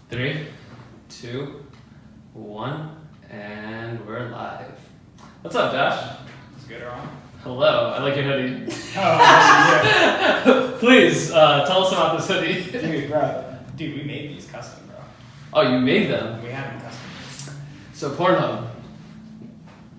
3, 2, 1, and we're live. What's up, Josh? Is it good or on? Hello, I like your hoodie. Oh, Please, tell us about this hoodie. Dude, we made these custom, bro. Oh, you made them? We had them custom. So Pornhub.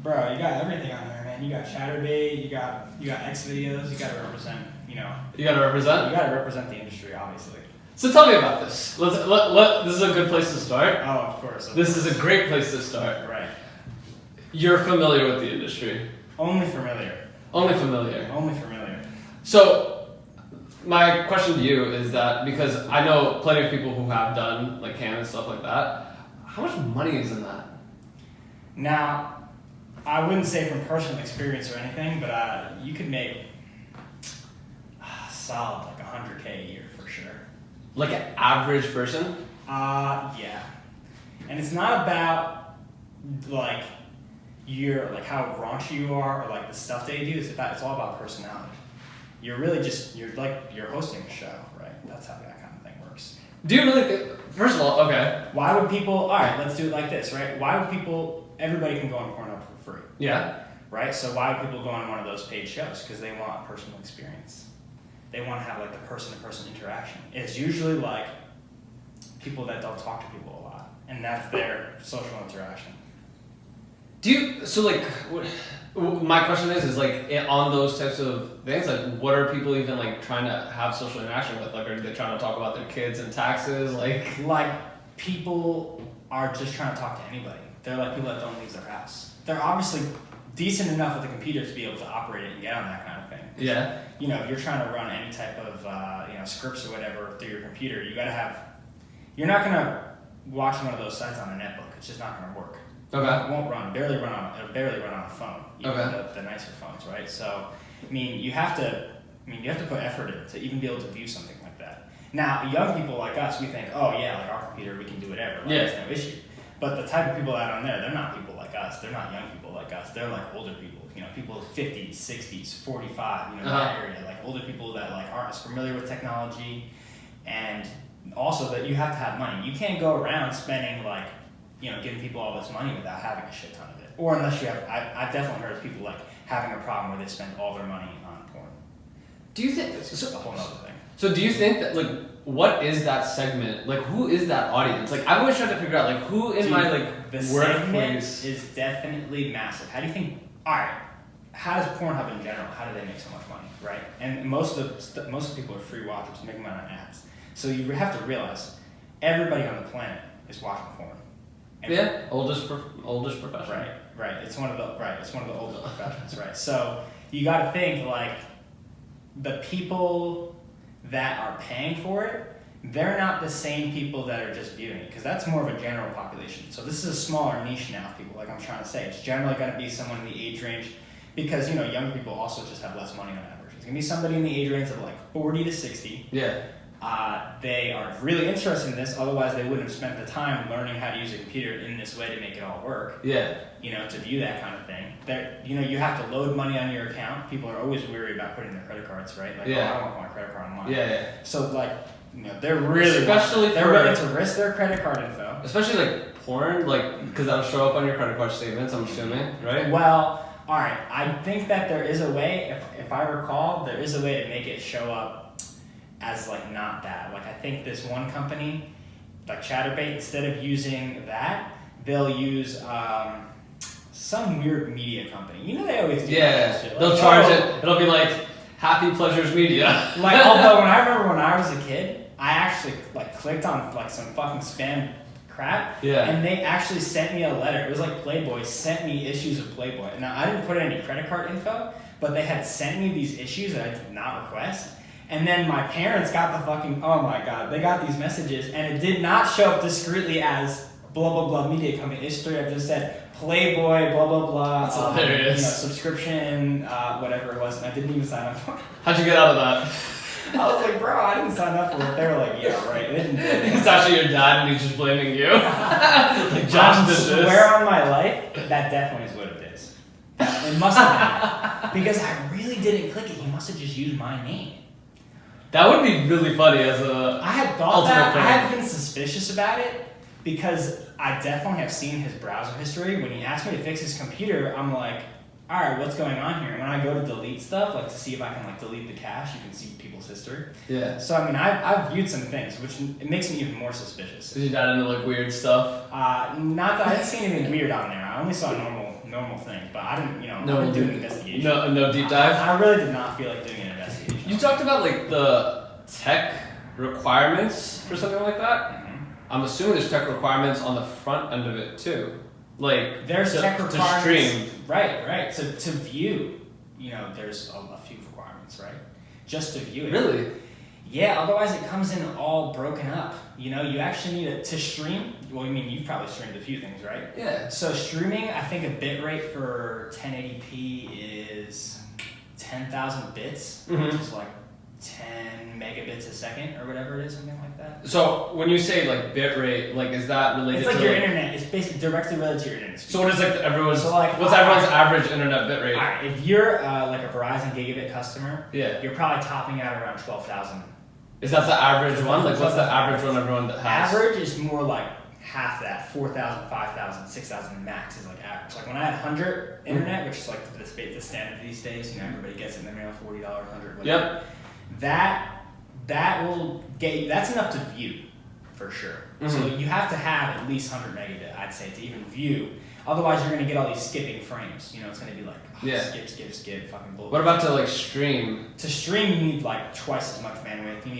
Bro, you got everything on there, man. You got Chatterbait, you got X videos, you gotta represent, You gotta represent? You gotta represent the industry, obviously. So tell me about this. This is a good place to start. Oh, of course. This is a great place to start. Right. You're familiar with the industry. Only familiar. Only familiar. Only familiar. So, my question to you is that, because I know plenty of people who have done like cam and stuff like that, how much money is in that? Now, I wouldn't say from personal experience or anything, but you could make solid like $100K a year for sure. Like an average person? Yeah. And it's not about like how raunchy you are or like the stuff that you do. It's all about personality. You're really you're hosting a show, right? That's how that kind of thing works. Do you really think, first of all, okay. Why would people, alright, let's do it like this, right? Why would everybody can go on Pornhub for free. Yeah. Right? So why would people go on one of those paid shows? Because they want a personal experience. They want to have like the person-to-person interaction. It's usually like people that don't talk to people a lot, and that's their social interaction. My question is like on those types of things, like what are people even like trying to have social interaction with? Like are they trying to talk about their kids and taxes? Like people are just trying to talk to anybody. They're like people that don't leave their house. They're obviously decent enough with the computer to be able to operate it and get on that kind of thing. Yeah. If you're trying to run any type of scripts or whatever through your computer, you're not gonna watch one of those sites on a netbook. It's just not gonna work. Okay. It won't run. It'll barely run on a phone. Even Okay. the nicer phones, right? So, you have to put effort in to even be able to view something like that. Now, young people like us, we think, oh yeah, like our computer, we can do whatever. Like, Yeah. There's no issue. But the type of people out on there, they're not people like us. They're not young people like us. They're like older people. People 50s, 60s, 45. That area. Like older people that like aren't as familiar with technology, and also that you have to have money. You can't go around spending like, giving people all this money without having a shit ton of it. Or unless you have, I've definitely heard of people like having a problem where they spend all their money on porn. Do you think It's just a whole other thing. So do you think that like what is that segment? Like who is that audience? Like I've always tried to figure out like who in my like the segment workplace is definitely massive. How do you think? All right, how does Pornhub in general? How do they make so much money, right? And most of the people are free watchers, making money on ads. So you have to realize everybody on the planet is watching porn. Yeah, oldest profession. Right. It's one of the oldest professions, right? So you got to think like the people that are paying for it, they're not the same people that are just viewing it, because that's more of a general population. So this is a smaller niche now of people, like I'm trying to say. It's generally going to be someone in the age range, because young people also just have less money on average. It's going to be somebody in the age range of like 40 to 60. Yeah. They are really interested in this, otherwise they wouldn't have spent the time learning how to use a computer in this way to make it all work. Yeah. To view that kind of thing. You have to load money on your account. People are always weary about putting their credit cards, right? Like, yeah. I don't want my credit card online. Yeah. So they're really willing to risk their credit card info. Especially like porn, like because that'll show up on your credit card statements, I'm assuming, right? Well, all right. I think that there is a way, if I recall, there is a way to make it show up as like not that. Like I think this one company, like Chatterbait, instead of using that, they'll use some weird media company. They always do that shit. Like, they'll charge it. It'll be like Happy Pleasures Media. Although when I was a kid, I actually like clicked on like some fucking spam crap. Yeah. And they actually sent me a letter. It was like Playboy sent me issues of Playboy. Now I didn't put any credit card info, but they had sent me these issues that I did not request. And then my parents got the fucking, oh my god, they got these messages, and it did not show up discreetly as blah blah blah media company. It straight up just said Playboy, blah blah blah. That's hilarious. Subscription, whatever it was, and I didn't even sign up for it. How'd you get out of that? I was like, bro, I didn't sign up for it. They were like, yeah, right. They didn't do it. It's actually your dad, and he's just blaming you. Like Josh did this. I swear on my life, that definitely is what it is. It must have been. Because I really didn't click it. You must have just used my name. That would be really funny as a. I had thought ultimate that. fan. I had been suspicious about it because I definitely have seen his browser history. When he asked me to fix his computer, I'm like, all right, what's going on here? And when I go to delete stuff, like to see if I can like delete the cache, you can see people's history. Yeah. So I mean, I've viewed some things, which it makes me even more suspicious. Did you dive into like weird stuff? Not that I didn't see anything weird on there. I only saw normal things, but I didn't, I didn't do an investigation. No deep dive. I really did not feel like doing an investigation. You talked about like the tech requirements for something like that. Mm-hmm. I'm assuming there's tech requirements on the front end of it too. Like there's tech requirements. To stream. Right. So to view, there's a few requirements, right? Just to view it. Really? Yeah, otherwise it comes in all broken up. You actually need it to stream. Well, I mean, you've probably streamed a few things, right? Yeah. So streaming, I think a bit rate for 1080p is 10,000 bits, which is like 10 megabits a second or whatever it is, something like that. So when you say like bit rate, like is that related It's like to your internet. It's basically directly related to your internet speed. So what is like everyone's what's I- everyone's average internet bit rate? All right, if you're like a Verizon gigabit customer, Yeah. you're probably topping out around 12,000. Is that the average one? Like what's the average one everyone has? Average is more like half that, 4,000, 5,000, 6,000 max is like average. Like when I had 100 internet, which is like the standard these days, everybody gets it in the mail, $40, 100, whatever. Yep. That will get you, that's enough to view, for sure. So you have to have at least 100 megabit, I'd say, to even view. Otherwise, you're going to get all these skipping frames. It's going to be like, skip, fucking bullshit. What about to like stream? To stream, you need like twice as much bandwidth. You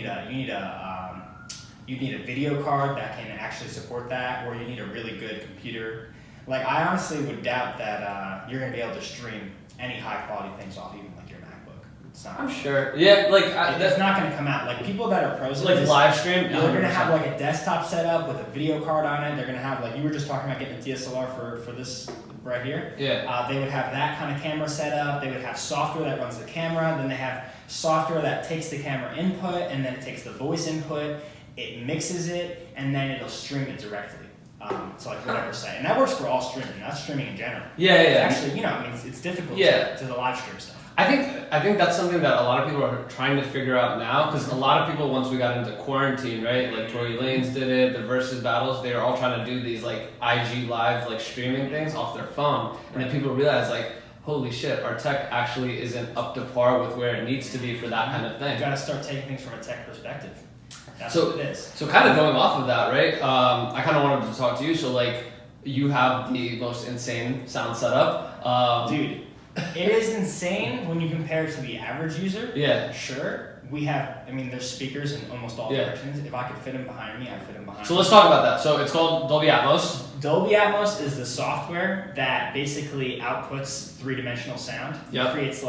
need a video card that can actually support that, or you need a really good computer. Like, I honestly would doubt that you're going to be able to stream any high quality things off even like your MacBook. It's not. I'm sure. Yeah, like that's not going to come out. Like people that are pros, like live stream. They're going to have like a desktop setup with a video card on it. They're going to have like you were just talking about getting a DSLR for this right here. Yeah. They would have that kind of camera set up. They would have software that runs the camera. Then they have software that takes the camera input and then it takes the voice input. It mixes it and then it'll stream it directly. So like whatever site, and that works for all streaming, not streaming in general. Yeah. Actually, it's difficult to the live stream stuff. I think that's something that a lot of people are trying to figure out now, because a lot of people, once we got into quarantine, right, like Tory Lanez did it, the versus battles, they were all trying to do these like IG live like streaming things off their phone, and then people realize like, holy shit, our tech actually isn't up to par with where it needs to be for that kind of thing. You got to start taking things from a tech perspective. That's what it is. So kind of going off of that, right? I kind of wanted to talk to you. So like, you have the most insane sound setup, dude. It is insane when you compare it to the average user. Yeah. Sure. We have, there's speakers in almost all directions. If I could fit them behind me, I'd fit them behind me. So let's talk about that. So it's called Dolby Atmos. Dolby Atmos is the software that basically outputs three-dimensional sound. Yep. It creates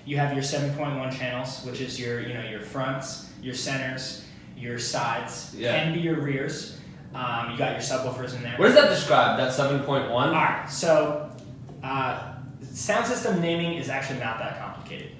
you have your 7.1 channels, which is your fronts, your centers, your sides, can be your rears. You got your subwoofers in there. Where does that describe, that 7.1? All right, so sound system naming is actually not that complicated.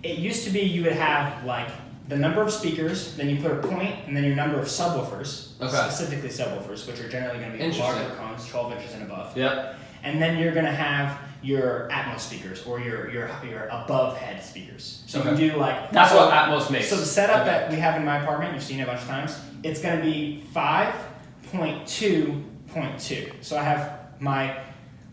It used to be you would have like the number of speakers, then you put a point, and then your number of subwoofers, specifically subwoofers, which are generally going to be larger cones, 12 inches and above. Yep. And then you're going to have your Atmos speakers or your above head speakers. So you do like that's what Atmos makes. So the setup that we have in my apartment, you've seen it a bunch of times. It's going to be 5.2.2. So I have my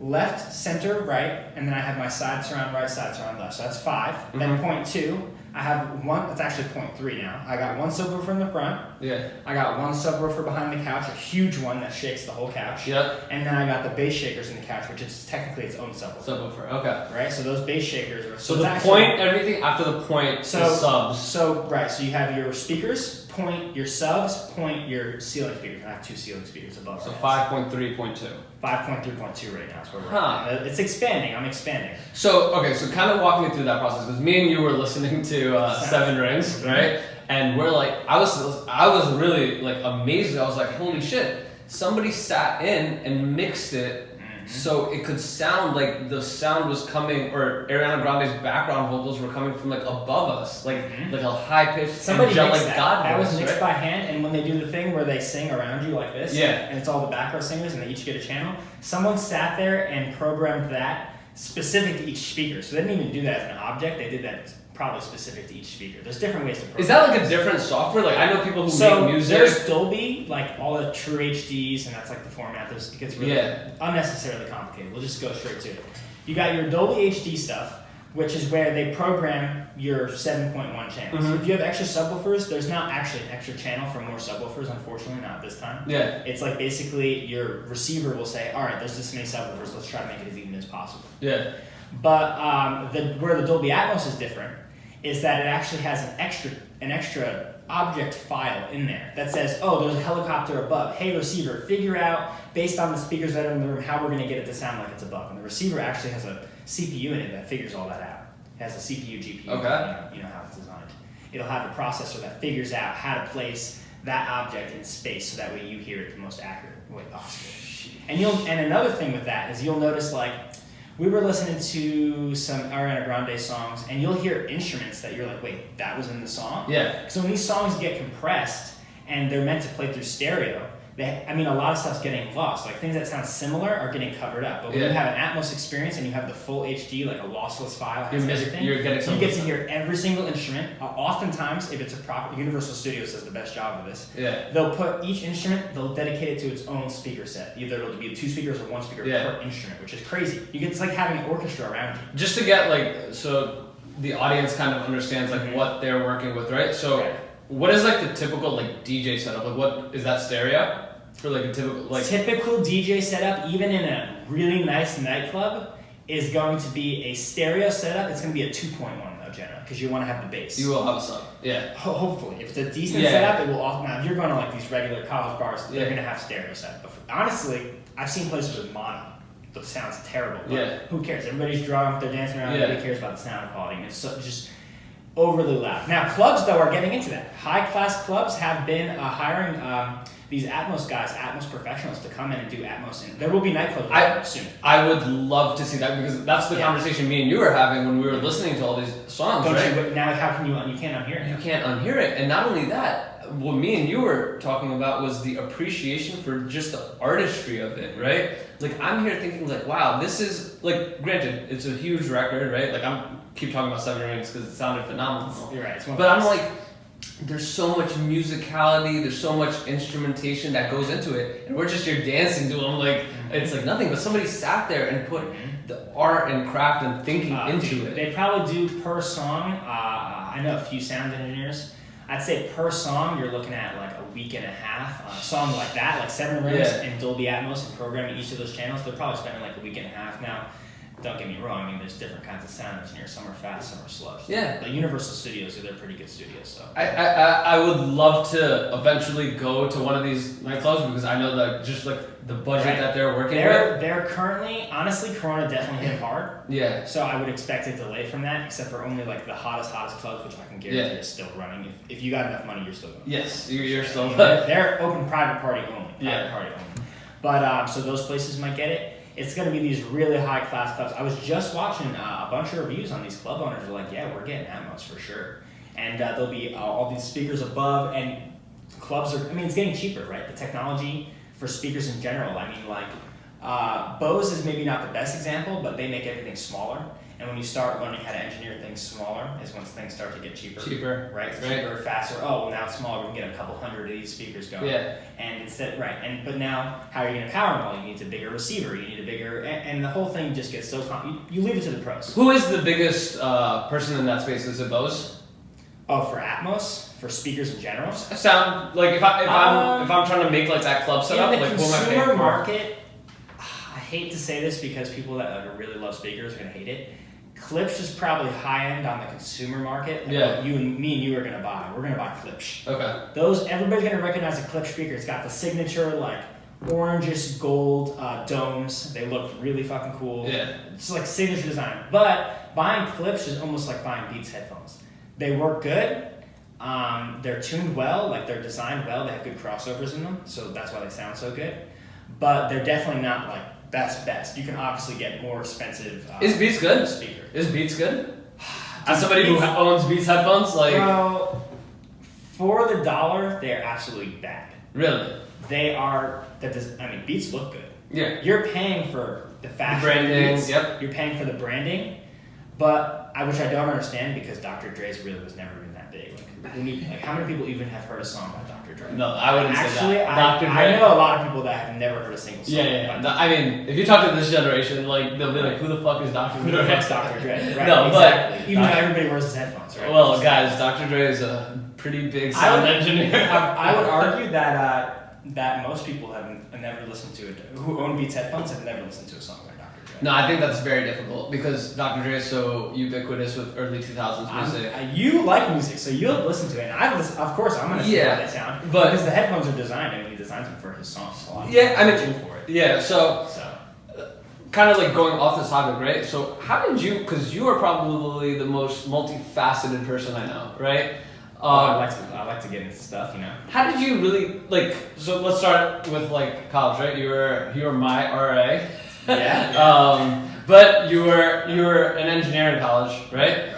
left, center, right, and then I have my side surround right, side surround left. So that's 5. Then 0.2. I have one. It's actually 0.3 now. I got one subwoofer in the front. Yeah. I got one subwoofer behind the couch, a huge one that shakes the whole couch. Yep. And then I got the bass shakers in the couch, which is technically its own subwoofer. Subwoofer. Okay. Right. So those bass shakers are. So the point, everything after the point is subs. So right. So you have your speakers, point your subs, point your ceiling speakers. I have 2 ceiling speakers above. So 5.3.2. 5.3.2 right now is where we're at. It's expanding. I'm expanding. So kind of walk me through that process, because me and you were listening to Seven Rings, right? And we're like, I was really like amazed. I was like, holy shit! Somebody sat in and mixed it so it could sound like the sound was coming, or Ariana Grande's background vocals were coming from like above us, like a high pitched angelic God that voice, was mixed right? by hand, and when they do the thing where they sing around you like this, yeah, and it's all the background singers, and they each get a channel. Someone sat there and programmed that specific to each speaker. So they didn't even do that as an object; they did that probably specific to each speaker. There's different ways to program. Is that like a different software? Like I know people who make music. There's Dolby, like all the true HDs, and that's like the format. It gets really unnecessarily complicated. We'll just go straight to it. You got your Dolby HD stuff, which is where they program your 7.1 channels. If you have extra subwoofers, there's not actually an extra channel for more subwoofers, unfortunately, not this time. Yeah. It's like basically your receiver will say, all right, there's this many subwoofers, let's try to make it as even as possible. Yeah. But where the Dolby Atmos is different is that it actually has an extra object file in there that says, oh, there's a helicopter above. Hey, receiver, figure out, based on the speakers that are in the room, how we're going to get it to sound like it's above. And the receiver actually has a CPU in it that figures all that out. It has a CPU, GPU, you know how it's designed. It'll have a processor that figures out how to place that object in space so that way you hear it the most accurate way possible. And another thing with that is you'll notice, like, we were listening to some Ariana Grande songs, and you'll hear instruments that you're like, wait, that was in the song? Yeah. So when these songs get compressed and they're meant to play through stereo, a lot of stuff's getting lost. Like things that sound similar are getting covered up. But when you have an Atmos experience and you have the full HD, like a lossless file, has everything, you get to hear every single instrument. Oftentimes, if it's a proper, Universal Studios does the best job of this. Yeah. They'll put each instrument, they'll dedicate it to its own speaker set. Either it'll be 2 speakers or 1 speaker per instrument, which is crazy. It's like having an orchestra around you. Just to get so the audience kind of understands like what they're working with, right? So what is like the typical like DJ setup? Like what is that stereo? For like a typical DJ setup, even in a really nice nightclub, is going to be a stereo setup. It's going to be a 2.1 though, generally, because you want to have the bass. You will have a sub. Yeah. Hopefully, if it's a decent setup, it will. Now, if you're going to like these regular college bars, they're going to have stereo setup. But honestly, I've seen places with mono. The sound's terrible. But who cares? Everybody's drunk. They're dancing around. Nobody cares about the sound quality. And it's just overly loud. Now, clubs though are getting into that. High class clubs have been hiring these Atmos guys, Atmos professionals, to come in and do Atmos. And there will be nightclubs soon. I would love to see that because that's the conversation me and you were having when we were listening to all these songs, right? But now how can you can't unhear it? You can't unhear it. And not only that, what me and you were talking about was the appreciation for just the artistry of it, right? Like I'm here thinking like, wow, this is like, granted, it's a huge record, right? Like keep talking about Seven Rings because it sounded phenomenal. You're right. But I'm like, there's so much musicality, there's so much instrumentation that goes into it, and we're just here dancing to them like it's like nothing. But somebody sat there and put the art and craft and thinking into it. They probably do per song. I know a few sound engineers. I'd say per song you're looking at like a week and a half on a song like that, like Seven Rings and Dolby Atmos and programming each of those channels. They're probably spending like a week and a half now. Don't get me wrong, I mean, there's different kinds of sound engineers. Some are fast, some are slow. Yeah. The Universal Studios, they're pretty good studios. So I would love to eventually go to one of these nightclubs because I know that just like the budget that they're working with. They're currently, honestly, Corona definitely hit hard. Yeah. So I would expect a delay from that, except for only like the hottest clubs, which I can guarantee is still running. If you got enough money, you're still going. Yes, you're still. They're open private party only. But so those places might get it. It's going to be these really high-class clubs. I was just watching a bunch of reviews on these club owners. They're like, yeah, we're getting Atmos for sure. And there'll be all these speakers above, and clubs are, it's getting cheaper, right? The technology for speakers in general. Bose is maybe not the best example, but they make everything smaller. And when you start learning how to engineer things smaller is once things start to get cheaper. Right? Cheaper, faster. Oh, well, now it's smaller. We can get a couple hundred of these speakers going. Yeah. And instead, but now, how are you going to power them all? You need a bigger receiver. You need a bigger, and the whole thing just gets so you leave it to the pros. Who is the biggest person in that space? Is it Bose? Oh, for Atmos, for speakers in general. Sound like if I'm trying to make like that club setup, in the like who am I paying consumer for? market, I hate to say this because people that really love speakers are going to hate it. Klipsch is probably high end on the consumer market. What me and you are gonna buy. We're gonna buy Klipsch. Okay. Everybody's gonna recognize a Klipsch speaker. It's got the signature like orangish gold domes. They look really fucking cool. Yeah. It's like signature design. But buying Klipsch is almost like buying Beats headphones. They work good. They're tuned well. Like they're designed well. They have good crossovers in them, so that's why they sound so good. But they're definitely not like best. You can obviously get more expensive. Is Beats good? Speaker. Is Beats good? As somebody who owns Beats headphones, like. Bro, for the dollar, they're absolutely bad. Really? They are. Beats look good. Yeah. You're paying for the fashion. The branding. Beats. Yep. You're paying for the branding, but which I don't understand because Dr. Dre's really was never even that big. Like how many people even have heard a song by Dr. Dre? No, I wouldn't say that. Actually, I know a lot of people that have never heard a single song. Yeah. No, I mean, if you talk to this generation, like they'll be like, "Who the fuck is Dr. Dre?" Who the fuck's Dr. Dre? Right, No, exactly. Even though everybody wears his headphones, right? Well, guys, Dr. Dre is a pretty big sound engineer. I would argue that most people have never listened to it. Who own Beats headphones have never listened to a song by Dr. Dre. No, I think that's very difficult because Dr. Dre is so ubiquitous with early 2000s music. You like music, so you'll listen to it. And of course, I'm going to see how they sound. But because the headphones are designed, and he designs them for his songs. So yeah, I mean, for it. Yeah, so kind of like going off this topic, right? So how did you, because you are probably the most multifaceted person I know, right? I like to get into stuff, you know. How did you really, like, so let's start with like college, right? You were my RA. Yeah. But you were an engineer in college, right?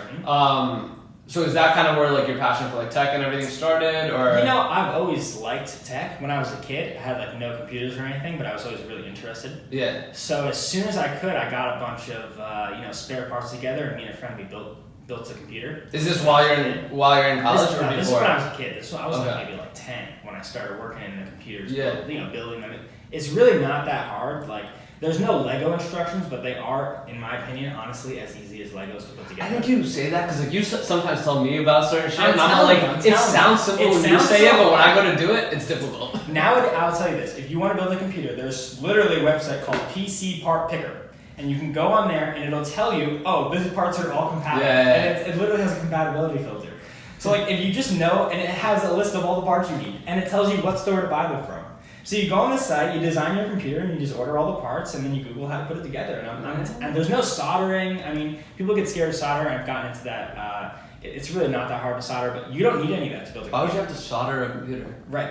So is that kind of where like your passion for like tech and everything started, or? You know, I've always liked tech. When I was a kid, I had like no computers or anything, but I was always really interested. Yeah. So as soon as I could, I got a bunch of spare parts together, and me and a friend we built a computer. Is this while you're in college or before? This is when I was a kid. I was like maybe like 10 when I started working in the computers. Yeah. Building them. It's really not that hard. Like, there's no Lego instructions, but they are, in my opinion, honestly, as easy as Legos to put together. I think you say that because like you sometimes tell me about certain shit, and I'm like, it sounds simple when you say it, but when I go to do it, it's difficult. Nowadays, I'll tell you this: if you want to build a computer, there's literally a website called PC Part Picker. And you can go on there and it'll tell you, oh, these parts are all compatible. And it literally has a compatibility filter. So like if you just know, and it has a list of all the parts you need, and it tells you what store to buy them from. So you go on the site, you design your computer, and you just order all the parts, and then you Google how to put it together. And there's no soldering. I mean, people get scared of soldering. I've gotten into that. It's really not that hard to solder, but you don't need any of that to build a computer. Why would you have to solder a computer? Right.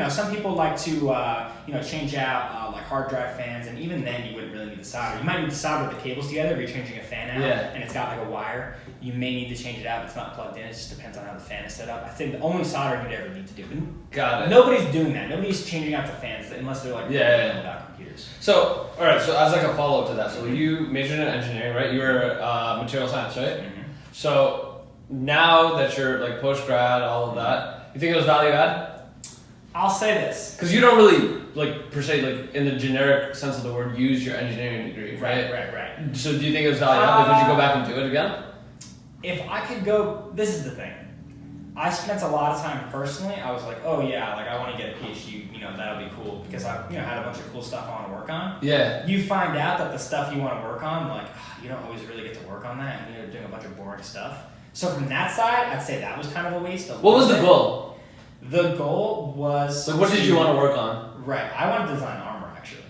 Some people like to change out like hard drive fans, and even then you wouldn't really need to solder. You might need to solder the cables together if you're changing a fan out, and it's got like a wire. You may need to change it out. It's not plugged in. It just depends on how the fan is set up. I think the only soldering you'd ever need to do. Got it. Nobody's doing that. Nobody's changing out the fans unless they're like without computers. So all right. So as like a follow up to that, so you majored in engineering, right? You were material science, right? Mm-hmm. So now that you're like post grad, all of that, you think it was value add? I'll say this. Because you don't really, like, per se, like, in the generic sense of the word, use your engineering degree, right? Right. So do you think it was value add? Like, would you go back and do it again? If I could go, this is the thing. I spent a lot of time personally, I was like, oh yeah, like I want to get a PhD, that'll be cool because I had a bunch of cool stuff I want to work on. Yeah. You find out that the stuff you want to work on, like, you don't always really get to work on that and you're doing a bunch of boring stuff. So from that side, I'd say that was kind of a waste. What was the goal? The goal was... So what did you want to work on? Right. I want to design armor, actually.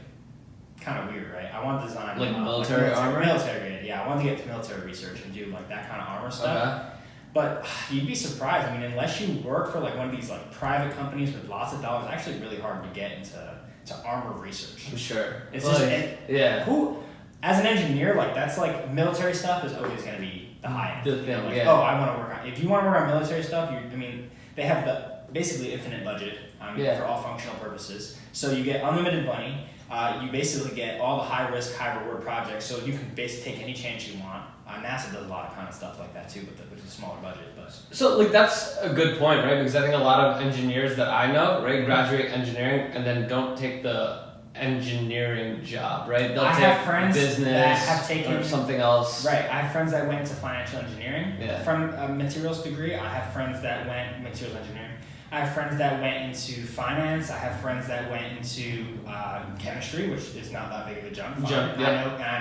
Kind of weird, right? I want to design... Like military armor? Military, yeah. I wanted to get to military research and do like that kind of armor stuff. Okay. But you'd be surprised. I mean, unless you work for like one of these like private companies with lots of dollars, it's actually really hard to get into armor research. I'm sure. It's like, just... As an engineer, like that's like military stuff is always going to be the high end. The thing, like, oh, I want to work on... If you want to work on military stuff, they have the basically infinite budget for all functional purposes. So you get unlimited money. You basically get all the high risk, high reward projects. So you can basically take any chance you want. NASA does a lot of kind of stuff like that too, with a smaller budget. But so like that's a good point, right? Because I think a lot of engineers that I know, right, graduate engineering and then don't take the engineering job, right? They'll take friends business that have taken or something else. Right. I have friends that went into financial engineering from a materials degree. I have friends that went materials engineering. I have friends that went into finance. I have friends that went into chemistry, which is not that big of a jump. I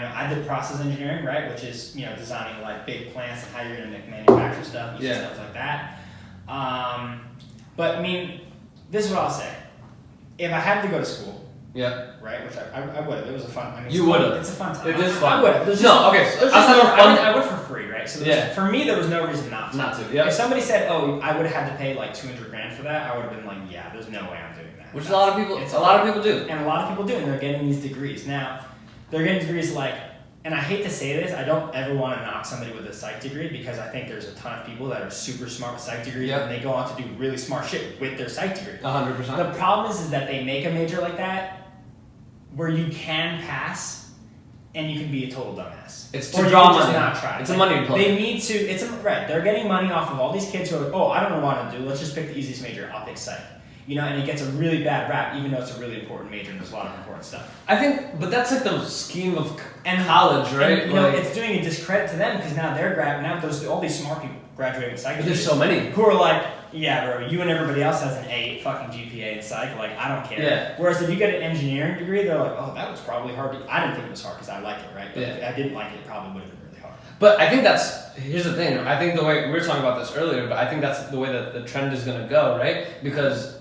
know. I did process engineering, right, which is designing like big plants and how you're going to manufacture stuff, stuff like that. But I mean, this is what I'll say: if I had to go to school, right, which I would have. It was a fun. You would have. It's a fun time. It is fun. I would have. I went for free, right? So for me, there was no reason not to. If somebody said, "Oh, I would have had to pay like $200,000 for that," I would have been like, "Yeah, there's no way I'm doing that." Which a lot of people do. And a lot of people do, and they're getting these degrees. Now, they're getting degrees like, and I hate to say this, I don't ever want to knock somebody with a psych degree because I think there's a ton of people that are super smart with psych degrees and they go on to do really smart shit with their psych degree. 100%. The problem is that they make a major like that where you can pass and you can be a total dumbass. It's or to draw you can money. Just not try. It's a money play. They need to. Right. They're getting money off of all these kids who are like, oh, I don't know what to do. Let's just pick the easiest major. I'll pick psych. You know, and it gets a really bad rap, even though it's a really important major and there's a lot of important stuff. I think, but that's like the scheme of college, right? And, you know, it's doing a discredit to them because now they're now there's all these smart people graduating with psych. There's so many who are like, yeah, bro, you and everybody else has an A fucking GPA in psych. Like, I don't care. Yeah. Whereas if you get an engineering degree, they're like, oh, that was probably hard. I didn't think it was hard because I liked it, right? But if I didn't like it, it probably would have been really hard. But I think here's the thing. I think the way we were talking about this earlier, but I think that's the way that the trend is going to go, right? Because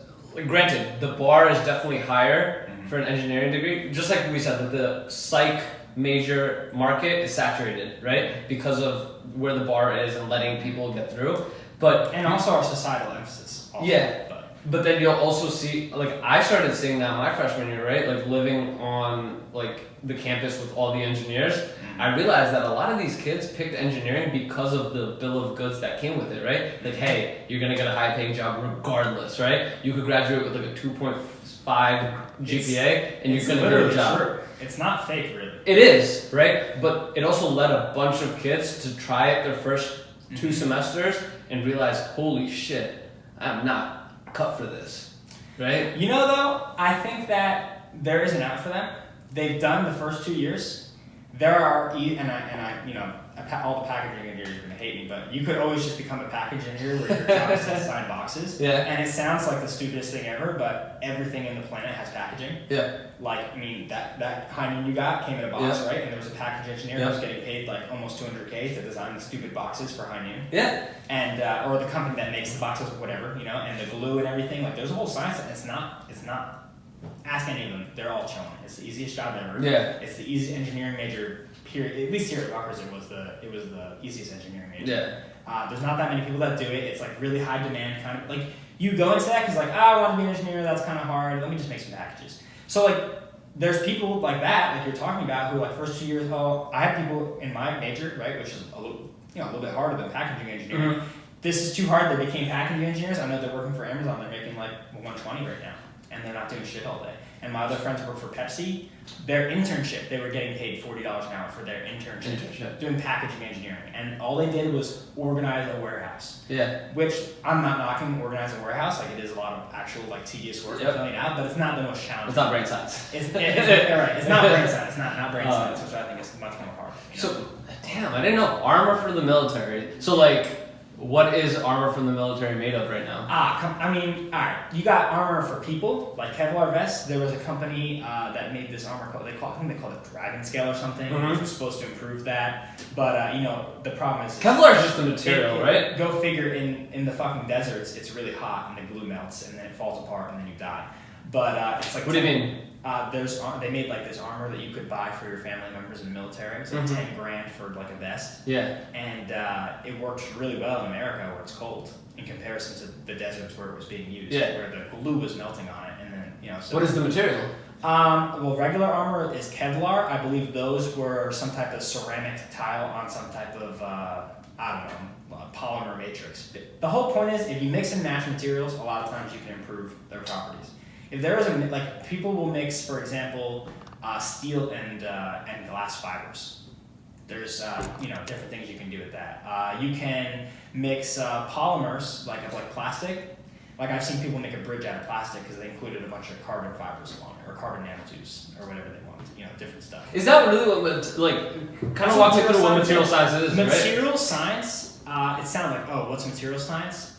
granted, the bar is definitely higher for an engineering degree. Just like we said, that the psych major market is saturated, right? Because of where the bar is and letting people get through. And also our societal emphasis. Also. Yeah. But then you'll also see, like, I started seeing that my freshman year, right? Like, living on, like, the campus with all the engineers. I realized that a lot of these kids picked engineering because of the bill of goods that came with it, right? Like, hey, you're going to get a high-paying job regardless, right? You could graduate with, like, a 2.5 GPA, and you're going to get a job. True. It's not fake, really. It is, right? But it also led a bunch of kids to try it their first 2 semesters and realize, holy shit, I'm not cut for this, right? You know, though, I think that there is an out for them. They've done the first 2 years. There are, and I, you know, all the packaging engineers are going to hate me, but you could always just become a package engineer where your job is to assign boxes. Yeah. And it sounds like the stupidest thing ever, but everything in the planet has packaging. Yeah. Like, I mean, that high noon you got came in a box, Yeah. right? And there was a package engineer who was getting paid like almost $200K to design the stupid boxes for high noon. Yeah. And or the company that makes the boxes, whatever, you know, and the glue and everything. Like, there's a whole science, and it's not. Ask any of them; they're all chilling. It's the easiest job ever. Yeah. It's the easiest engineering major. Period. At least here at Rutgers, it was the easiest engineering major. Yeah. There's not that many people that do it. It's like really high demand, kind of like you go into that because like, I want to be an engineer. That's kind of hard. Let me just make some packages. So like, there's people like that, like you're talking about, who like first 2 years. Oh, I have people in my major, right, which is a little bit harder than packaging engineering. Mm-hmm. This is too hard. They became packaging engineers. I know they're working for Amazon. They're making like 120 right now, and they're not doing shit all day. And my other friends work for Pepsi. Their internship, they were getting paid $40 an hour for their internship, doing packaging engineering. And all they did was organize a warehouse. Yeah. Which I'm not knocking organizing a warehouse. Like, it is a lot of actual like tedious work filling it out, but it's not the most challenging. It's not brain science. It's right. It's not brain science. It's not brain science, which I think is much more hard. You know? So, damn, I didn't know armor for the military. So, like, what is armor from the military made of right now? I mean, all right. You got armor for people, like Kevlar vests. There was a company that made this armor called, I think they called it Dragon Scale or something, which was supposed to improve that. But, you know, the problem is... Kevlar is just the material, right? Go figure, in the fucking deserts, it's really hot and the glue melts and then it falls apart and then you die. But it's like... What do you mean? They made like this armor that you could buy for your family members in the military. It was like 10 grand for like a vest. Yeah. And it works really well in America where it's cold in comparison to the deserts where it was being used, where the glue was melting on it. And then, you know. So what is the material? Well, regular armor is Kevlar. I believe those were some type of ceramic tile on some type of polymer matrix. The whole point is, if you mix and match materials, a lot of times you can improve their properties. If there is people will mix, for example, steel and glass fibers. There's different things you can do with that. You can mix polymers like plastic. Like, I've seen people make a bridge out of plastic because they included a bunch of carbon fibers along it, or carbon nanotubes, or whatever they want. You know, different stuff. Is that really what, kind of walk me through what material science is? Material science. It sounds like, oh, what's material science?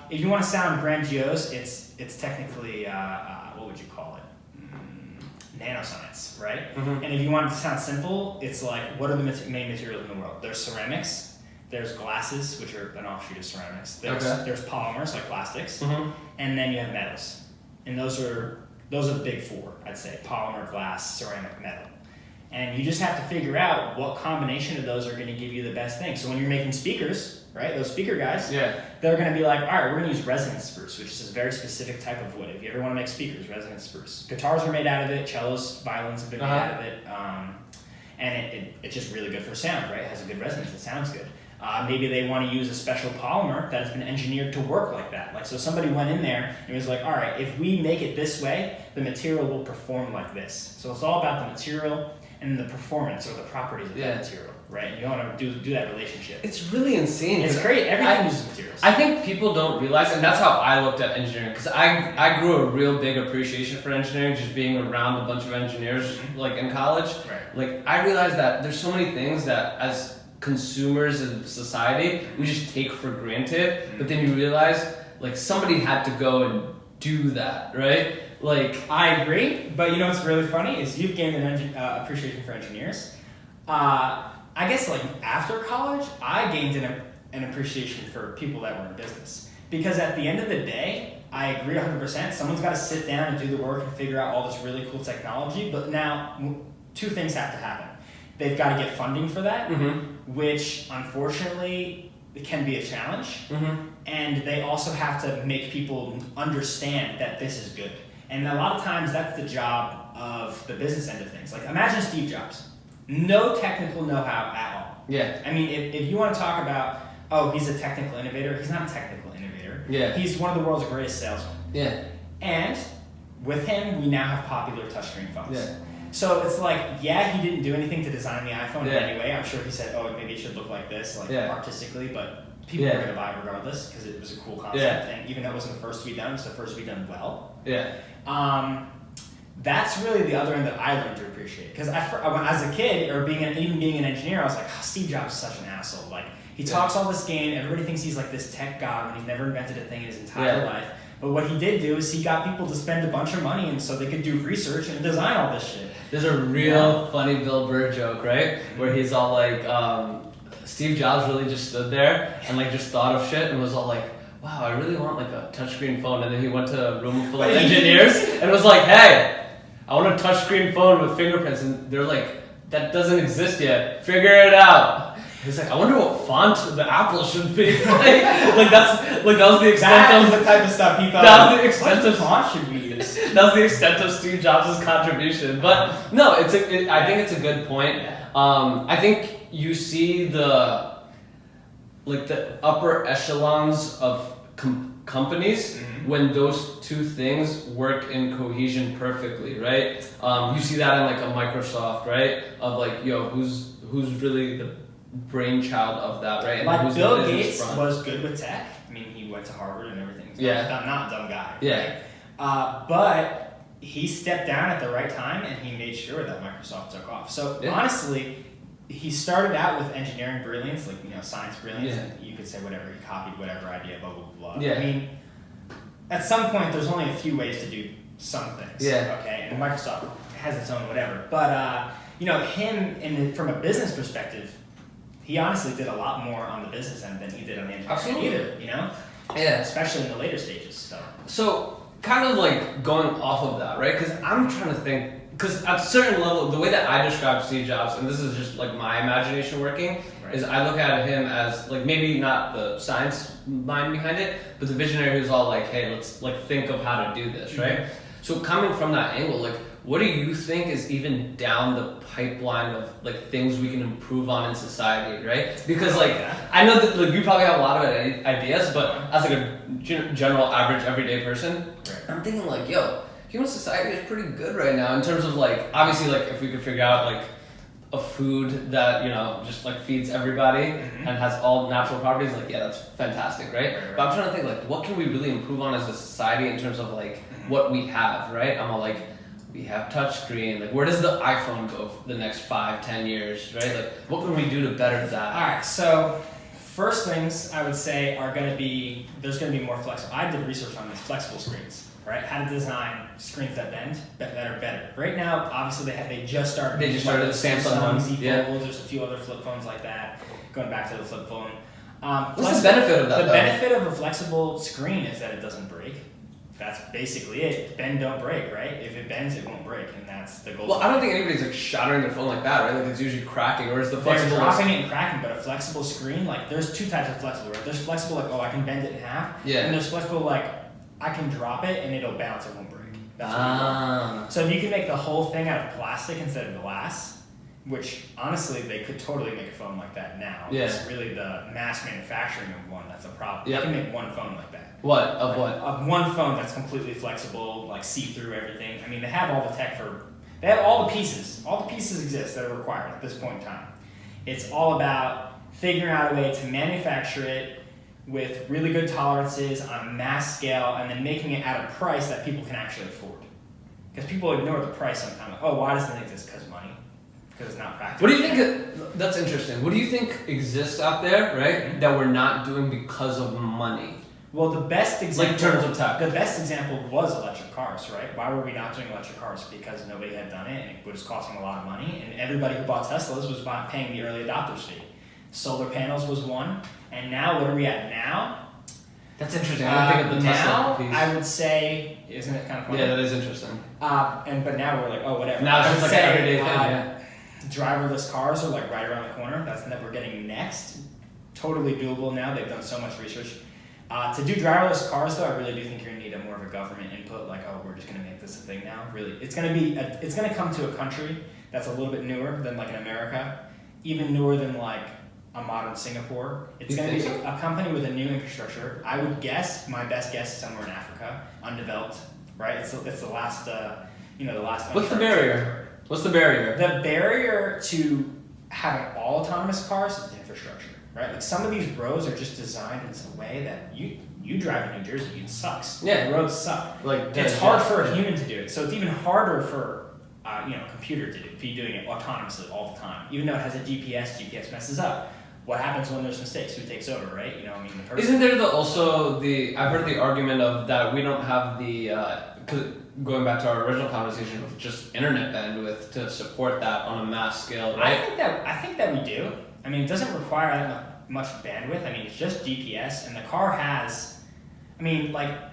If you want to sound grandiose, it's technically what would you call it? Nanoscience, right? And if you want it to sound simple, it's like, what are the main materials in the world? There's ceramics, there's glasses, which are an offshoot of ceramics. There's polymers like plastics, and then you have metals, and those are the big four, I'd say: polymer, glass, ceramic, metal. And you just have to figure out what combination of those are going to give you the best thing. So when you're making speakers, right, those speaker guys, they're going to be like, all right, we're going to use resonance spruce, which is a very specific type of wood. If you ever want to make speakers, resonance spruce. Guitars are made out of it, cellos, violins have been made out of it, and it's just really good for sound, right? It has a good resonance, it sounds good. Maybe they want to use a special polymer that has been engineered to work like that. Like, so somebody went in there and was like, all right, if we make it this way, the material will perform like this. So it's all about the material. and the performance or the properties of that material, right? And you want to do that relationship. It's really insane. It's great. Everything uses materials. I think people don't realize, and that's how I looked at engineering, because I grew a real big appreciation for engineering, just being around a bunch of engineers like in college. Right. Like I realized that there's so many things that as consumers of society we just take for granted, but then you realize like somebody had to go and do that, right? Like I agree, but you know what's really funny is you've gained an appreciation for engineers. I guess like after college, I gained an appreciation for people that were in business. Because at the end of the day, I agree 100%. Someone's got to sit down and do the work and figure out all this really cool technology. But now, two things have to happen. They've got to get funding for that, which unfortunately can be a challenge. And they also have to make people understand that this is good. And a lot of times that's the job of the business end of things. Like imagine Steve Jobs. No technical know-how at all. Yeah. I mean, if you want to talk about, oh, he's a technical innovator, he's not a technical innovator. Yeah. He's one of the world's greatest salesmen. Yeah. And with him, we now have popular touchscreen phones. Yeah. So it's like, yeah, he didn't do anything to design the iPhone in Yeah. any way. I'm sure he said, oh, maybe it should look like this, like artistically, but people Yeah. were going to buy it regardless because it was a cool concept. Yeah. And even though it wasn't the first to be done, it was the first to be done well. Yeah. That's really the other end that I learned to appreciate. Because as a kid, or even being an engineer, I was like, oh, Steve Jobs is such an asshole. Like, he talks all this game, everybody thinks he's like this tech god when he's never invented a thing in his entire life. But what he did do is he got people to spend a bunch of money and so they could do research and design all this shit. There's a real funny Bill Burr joke, right? Where he's all like, Steve Jobs really just stood there and like just thought of shit and was all like, wow, I really want like a touchscreen phone. And then he went to a room full of engineers and was like, hey, I want a touchscreen phone with fingerprints. And they're like, that doesn't exist yet. Figure it out. He's like, I wonder what font the Apple should be. that was the extent That of was the type of stuff he thought. That was the extent what of font should we use? That was the extent of Steve Jobs' contribution. But no, I think it's a good point. I think you see the upper echelons of companies when those two things work in cohesion perfectly, right? You see that in like a Microsoft, right? Of like, yo, who's really the brainchild of that, right? And like Bill Gates was good with tech. I mean, he went to Harvard and everything. He's not a dumb guy. Yeah. Right? But he stepped down at the right time and he made sure that Microsoft took off. So honestly, he started out with engineering brilliance, like, science brilliance, and you could say whatever, he copied whatever idea, blah, blah, blah. Yeah. I mean, at some point, there's only a few ways to do some things. Yeah. Okay, and Microsoft has its own whatever. But, him, from a business perspective, he honestly did a lot more on the business end than he did on the engineering either, Yeah. Especially in the later stages, So, kind of like going off of that, right? Because I'm trying to think, because at a certain level, the way that I describe Steve Jobs, and this is just like my imagination working, is I look at him as like maybe not the science mind behind it, but the visionary who's all like, hey, let's like think of how to do this, right? So coming from that angle, like, what do you think is even down the pipeline of like things we can improve on in society, right? Because like I know that like you probably have a lot of ideas, but as like a general average everyday person, I'm thinking like, yo, human society is pretty good right now in terms of like, obviously like if we could figure out like a food that just like feeds everybody and has all natural properties, like that's fantastic, right? But I'm trying to think like, what can we really improve on as a society in terms of like what we have, right? I'm all like, we have touchscreen. Like, where does the iPhone go for the next 5-10 years, right? Like, what can we do to better that? All right, so first things I would say are there's going to be more flexible. I did research on these flexible screens, right? How to design screens that bend, that are better. Right now, obviously, they just started. They just started the Samsung Z Fold. There's a few other flip phones like that. Going back to the flip phone. What's the benefit of that? The benefit of a flexible screen is that it doesn't break. That's basically it. Bend, don't break, right? If it bends, it won't break, and that's the goal. Well, I don't think anybody's like shattering their phone like that, right? Like it's usually cracking, or is the flexible? They're dropping it and cracking, but a flexible screen, like there's two types of flexible, right? There's flexible like, oh, I can bend it in half, and there's flexible like, I can drop it and it'll bounce, it won't break. That's what you want. So if you can make the whole thing out of plastic instead of glass, which honestly they could totally make a phone like that now. Yeah. It's really the mass manufacturing of one that's a problem. Yep. You can make one phone like that. What? Of what? Of one phone that's completely flexible, like see through everything. I mean, they have all the tech for They have all the pieces. All the pieces exist that are required at this point in time. It's all about figuring out a way to manufacture it with really good tolerances on a mass scale, and then making it at a price that people can actually afford. Because people ignore the price sometimes. Like, oh, why doesn't it exist? Because money. Because it's not practical. What do you think? That's interesting. What do you think exists out there, right, that we're not doing because of money? Well, the best example, like in terms of tech. The best example was electric cars, right? Why were we not doing electric cars? Because nobody had done it, and it was costing a lot of money, and everybody who bought Teslas was paying the early adopters fee. Solar panels was one, and now what are we at now? That's interesting. I didn't think of the Tesla piece. I would say, isn't it kind of funny? Yeah, that is interesting. But now we're like, oh, whatever. Now it's just like an everyday thing. Yeah. Driverless cars are like right around the corner. That's what we're getting next. Totally doable now. They've done so much research. To do driverless cars, though, I really do think you're gonna need more of a government input. Like, oh, we're just gonna make this a thing now. Really, it's gonna come to a country that's a little bit newer than like in America, even newer than like a modern Singapore. It's gonna be a company with a new infrastructure. I would guess, my best guess, is somewhere in Africa, undeveloped. Right? It's the last, the last. What's the barrier? What's the barrier? The barrier to having all autonomous cars is the infrastructure, right? Like some of these roads are just designed in such a way that you drive in New Jersey, it sucks. Yeah, the roads suck. Like it's hard for a human to do it, so it's even harder for a computer to be doing it autonomously all the time. Even though it has a GPS messes up. What happens when there's mistakes? Who takes over, right? The person. Isn't there I've heard the argument of that we don't have the going back to our original conversation with just internet bandwidth to support that on a mass scale, right? I think that we do. It doesn't require that much bandwidth. It's just GPS, and the car has.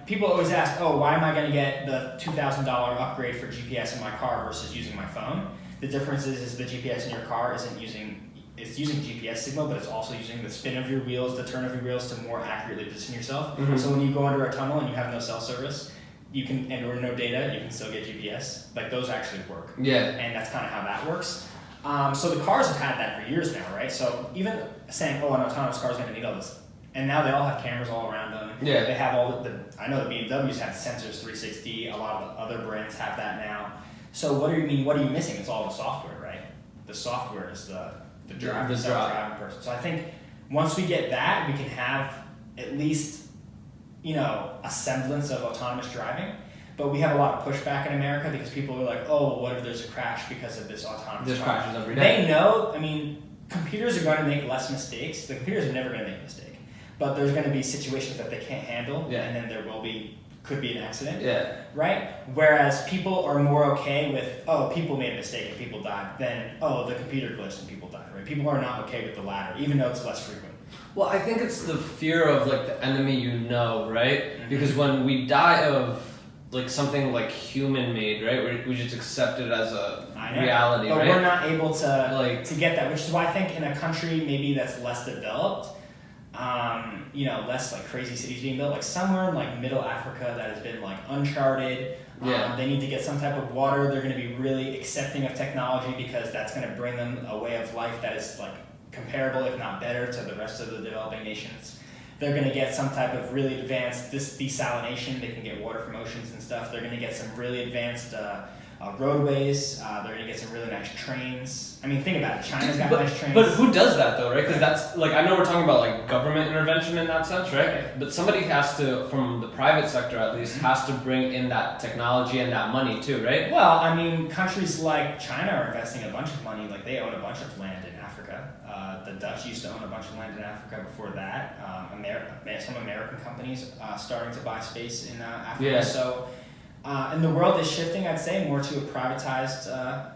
People always ask, oh, why am I going to get the $2,000 upgrade for GPS in my car versus using my phone? The difference is the GPS in your car it's using GPS signal, but it's also using the spin of your wheels, the turn of your wheels to more accurately position yourself. Mm-hmm. So when you go under a tunnel and you have no cell service, or no data, you can still get GPS. Like those actually work. Yeah. And that's kind of how that works. So the cars have had that for years now, right? So even saying, oh, an autonomous car is going to need all this, and now they all have cameras all around them. Yeah. They have all I know the BMWs have sensors 360. A lot of the other brands have that now. So what are you missing? It's all the software, right? The software is the driving person. So I think once we get that, we can have at least a semblance of autonomous driving. But we have a lot of pushback in America because people are like, oh, what if there's a crash because of this autonomous There's car? crashes every day. They know, computers are going to make less mistakes. The computers are never going to make a mistake. But there's going to be situations that they can't handle, and then there could be an accident. Yeah. Right? Whereas people are more okay with, oh, people made a mistake and people died, than, oh, the computer glitched and people died, right? People are not okay with the latter, even though it's less frequent. Well, I think it's the fear of the enemy right? Mm-hmm. Because when we die of something human made, right? We just accept it as a reality, but right? But we're not able to get that, which is why I think in a country maybe that's less developed, less crazy cities being built, somewhere in middle Africa that has been uncharted. They need to get some type of water. They're going to be really accepting of technology because that's going to bring them a way of life that is comparable, if not better, to the rest of the developing nations. They're going to get some type of really advanced desalination. They can get water from oceans and stuff. They're going to get some really advanced roadways. They're going to get some really nice trains. Think about it. China's got nice trains. But who does that though, right? Because that's I know we're talking about government intervention in that sense, right? But somebody has to, from the private sector at least, has to bring in that technology and that money too, right? Well, countries like China are investing a bunch of money. They own a bunch of land in Africa. The Dutch used to own a bunch of land in Africa before that. Some American companies starting to buy space in Africa. Yeah. So. And the world is shifting, I'd say, more to a privatized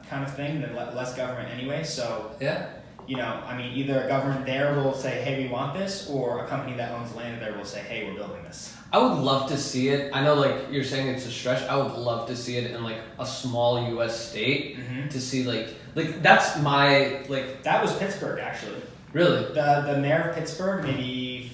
kind of thing than less government anyway. So, either a government there will say, hey, we want this, or a company that owns land there will say, hey, we're building this. I would love to see it. I know, you're saying it's a stretch. I would love to see it in, a small U.S. state to see, that's my, That was Pittsburgh, actually. Really? The mayor of Pittsburgh, maybe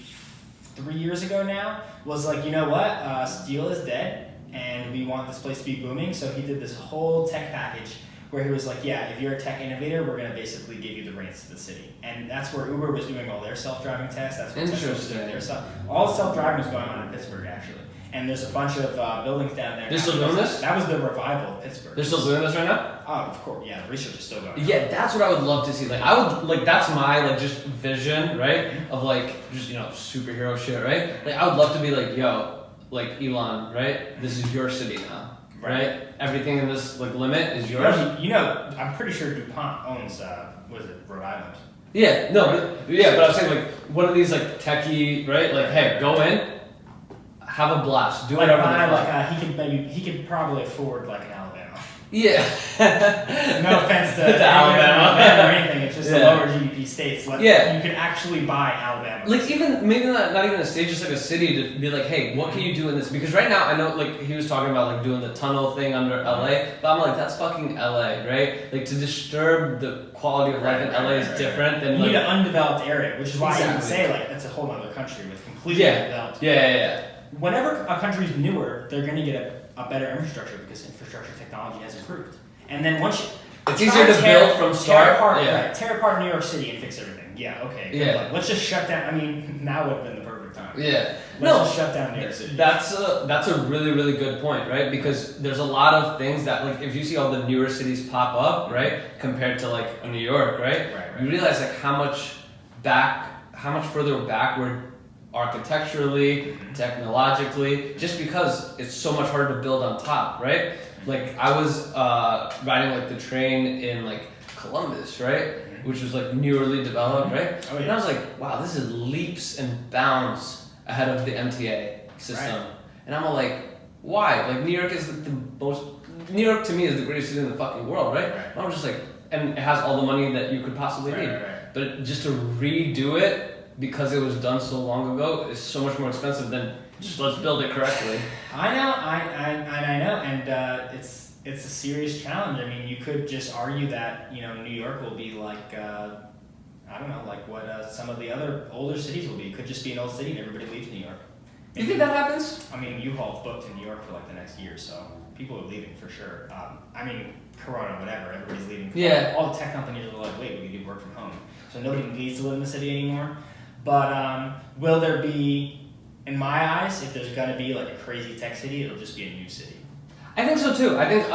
3 years ago now, was you know what? Steel is dead. And we want this place to be booming, so he did this whole tech package where he was like, yeah, if you're a tech innovator, we're going to basically give you the reins to the city. And that's where Uber was doing all their self-driving tests. That's where Tesla was doing their stuff. All self-driving was going on in Pittsburgh, actually. and there's a bunch of buildings down there. They're still doing this? That was the revival of Pittsburgh. They're still doing this right now? Oh, of course, yeah. The research is still going. Yeah, that's what I would love to see. Like, I would like that's my like just vision, right? Of like just superhero shit, right? Like, I would love to be like, yo, like Elon, right? This is your city now, right? Everything in this like limit is yours. I'm pretty sure DuPont owns what is it, Rhode Island. Yeah, no, but I was saying like one of these like techie, right? Like, hey, go in, have a blast, do whatever. He could probably afford like an Alabama. Yeah. No offense to Alabama or anything. It's just the lower GDP states. Like, you could actually buy Alabama. Like even maybe not even a state, just like a city to be like, hey, what can you do in this? Because right now I know like he was talking about like doing the tunnel thing under LA, but I'm like that's fucking LA, right? Like to disturb the quality of life in LA is different than you need an undeveloped area, which is why you can say like that's a whole other country with completely undeveloped. Yeah. Whenever a country's newer, they're going to get a better infrastructure because infrastructure technology has improved. And then once it's easier to build from start. Tear apart New York City and fix everything. Yeah, okay. Yeah. Let's just shut down. I mean, now would have been the perfect time. Yeah. Let's just shut down New York City. That's a really, really good point, right? Because there's a lot of things that like if you see all the newer cities pop up, right, compared to like New York, right? You realize like how much further backward architecturally, technologically, just because it's so much harder to build on top, right? Like I was riding like the train in like Columbus, right? Which was like newly developed, right? And I was like, wow, this is leaps and bounds ahead of the MTA system. And I'm like, why? Like New York to me is the greatest city in the fucking world, right? And I'm just like, and it has all the money that you could possibly need. But just to redo it because it was done so long ago is so much more expensive than just let's build it correctly. I know, and it's a serious challenge. I mean, you could just argue that New York will be like I don't know, like what some of the other older cities will be. It could just be an old city and everybody leaves New York. You think that happens? I mean, U-Haul's booked in New York for like the next year, so people are leaving for sure. I mean, Corona, whatever, everybody's leaving. Yeah. All the tech companies are like, wait, we can do work from home, so nobody needs to live in the city anymore. But will there be, in my eyes, if there's gonna be like a crazy tech city, it'll just be a new city. I think so too. I think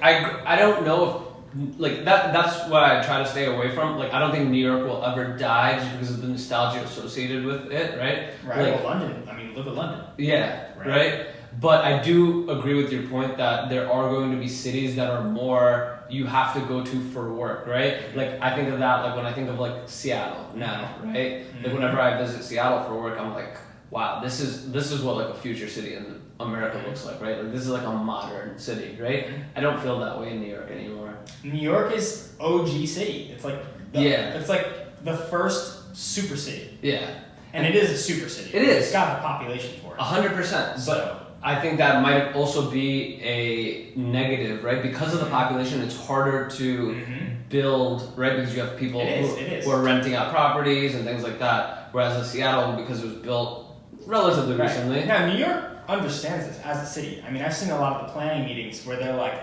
I don't know if like that's what I try to stay away from. Like I don't think New York will ever die just because of the nostalgia associated with it, right? Right. Like, well, London. I mean, look at London. Yeah. Right. But I do agree with your point that there are going to be cities that are more you have to go to for work, right? Like I think of that like when I think of like Seattle now, right? Like whenever I visit Seattle for work, I'm like, wow, this is what like a future city in America looks like, right? Like this is like a modern city, right? I don't feel that way in New York anymore. New York is OG city. It's like it's like the first super city. Yeah. And it is a super city. It is. It's got the population for it. 100%. But I think that might also be a negative, right? Because of the population, it's harder to build, right? Because you have people who are renting out properties and things like that. Whereas in Seattle, because it was built relatively recently. Now, New York understands this as a city. I mean, I've seen a lot of the planning meetings where they're like,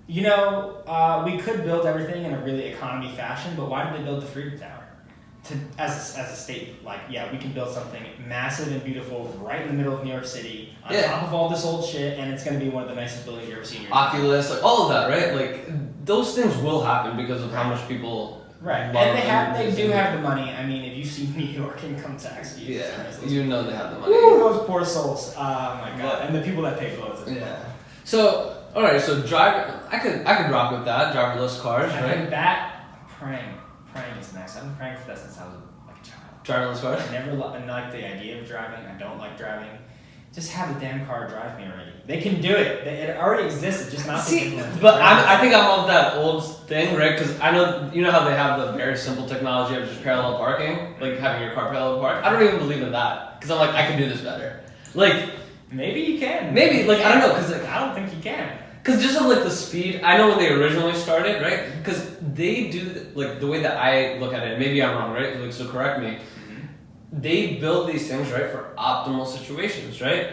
we could build everything in a really economy fashion, but why did they build the Freedom Tower? As a state, like, we can build something massive and beautiful right in the middle of New York City, on top of all this old shit, and it's going to be one of the nicest buildings you've ever seen in your life. Oculus, like all of that, right? Like, those things will happen because of how much people and they do have the money. I mean, if you see New York income tax, you know they have the money. Ooh, those poor souls. Oh my god. And the people that pay votes as well. So, alright, so I could rock with that, driverless cars, right? I think that praying is nice. I've been praying for that since I was like a child. Driverless cars? I never liked the idea of driving. I don't like driving. Just have the damn car drive me already. They can do it. It already exists. Just not. But I think I'm of that old thing, right? Because I know how they have the very simple technology of just parallel parking, like having your car parallel park. I don't even believe in that because I'm like I can do this better. Like maybe you can. Maybe like I don't know because I don't think you can. Because just of like the speed, I know when they originally started, right? Because they do like the way that I look at it. Maybe I'm wrong, right? Like so, correct me. They build these things right for optimal situations, right?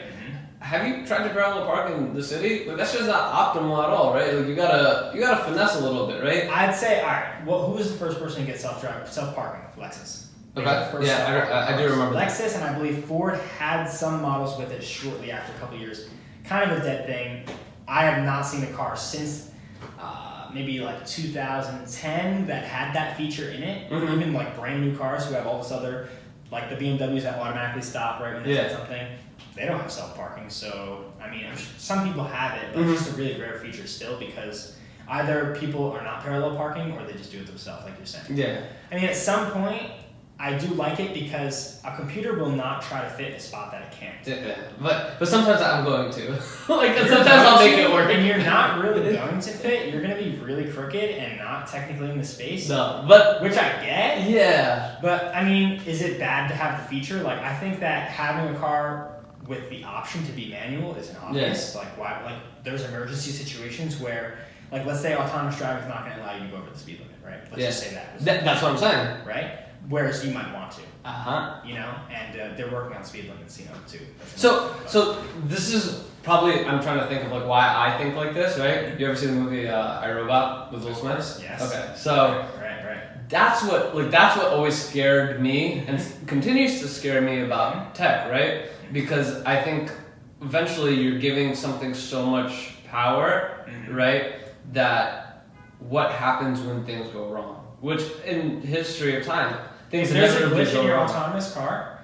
Have you tried to parallel park in the city? Like that's just not optimal at all, right? Like you gotta finesse a little bit, right? I'd say, all right. Well, who was the first person to get self parking? Lexus. They were the first Yeah, self-parking I do cars. remember that. Lexus and I believe Ford had some models with it shortly after a couple years. Kind of a dead thing. I have not seen a car since maybe like 2010 that had that feature in it. Mm-hmm. Even like brand new cars who have all this other, like the BMWs that automatically stop right when they hit something, they don't have self-parking. So, I mean, some people have it, but it's just a really rare feature still because either people are not parallel parking or they just do it themselves, like you're saying. Yeah. I mean, at some point, I do like it because a computer will not try to fit a spot that it can't. Yeah. But sometimes I'm going to. Like, sometimes I'll make it work. And you're not really going to fit. You're going to be really crooked and not technically in the space. No, but... Which I get. Yeah. But, I mean, is it bad to have the feature? Like, I think that having a car with the option to be manual is an obvious. Yeah. Like, why? Like, there's emergency situations where, like, let's say autonomous driving is not going to allow you to go over the speed limit, right? Let's just say that. That's what I'm saying. Right? Whereas you might want to. Uh-huh. You know? And they're working on speed limits, you know, too. So this is probably, I'm trying to think of, like, why I think like this, right? You ever see the movie I, Robot with Will Smith? Yes. Okay, so... Right. That's what always scared me and continues to scare me about tech, right? Because I think eventually you're giving something so much power, right? That what happens when things go wrong? Which in history of time, things if there's a inevitably glitch go in your wrong. autonomous car,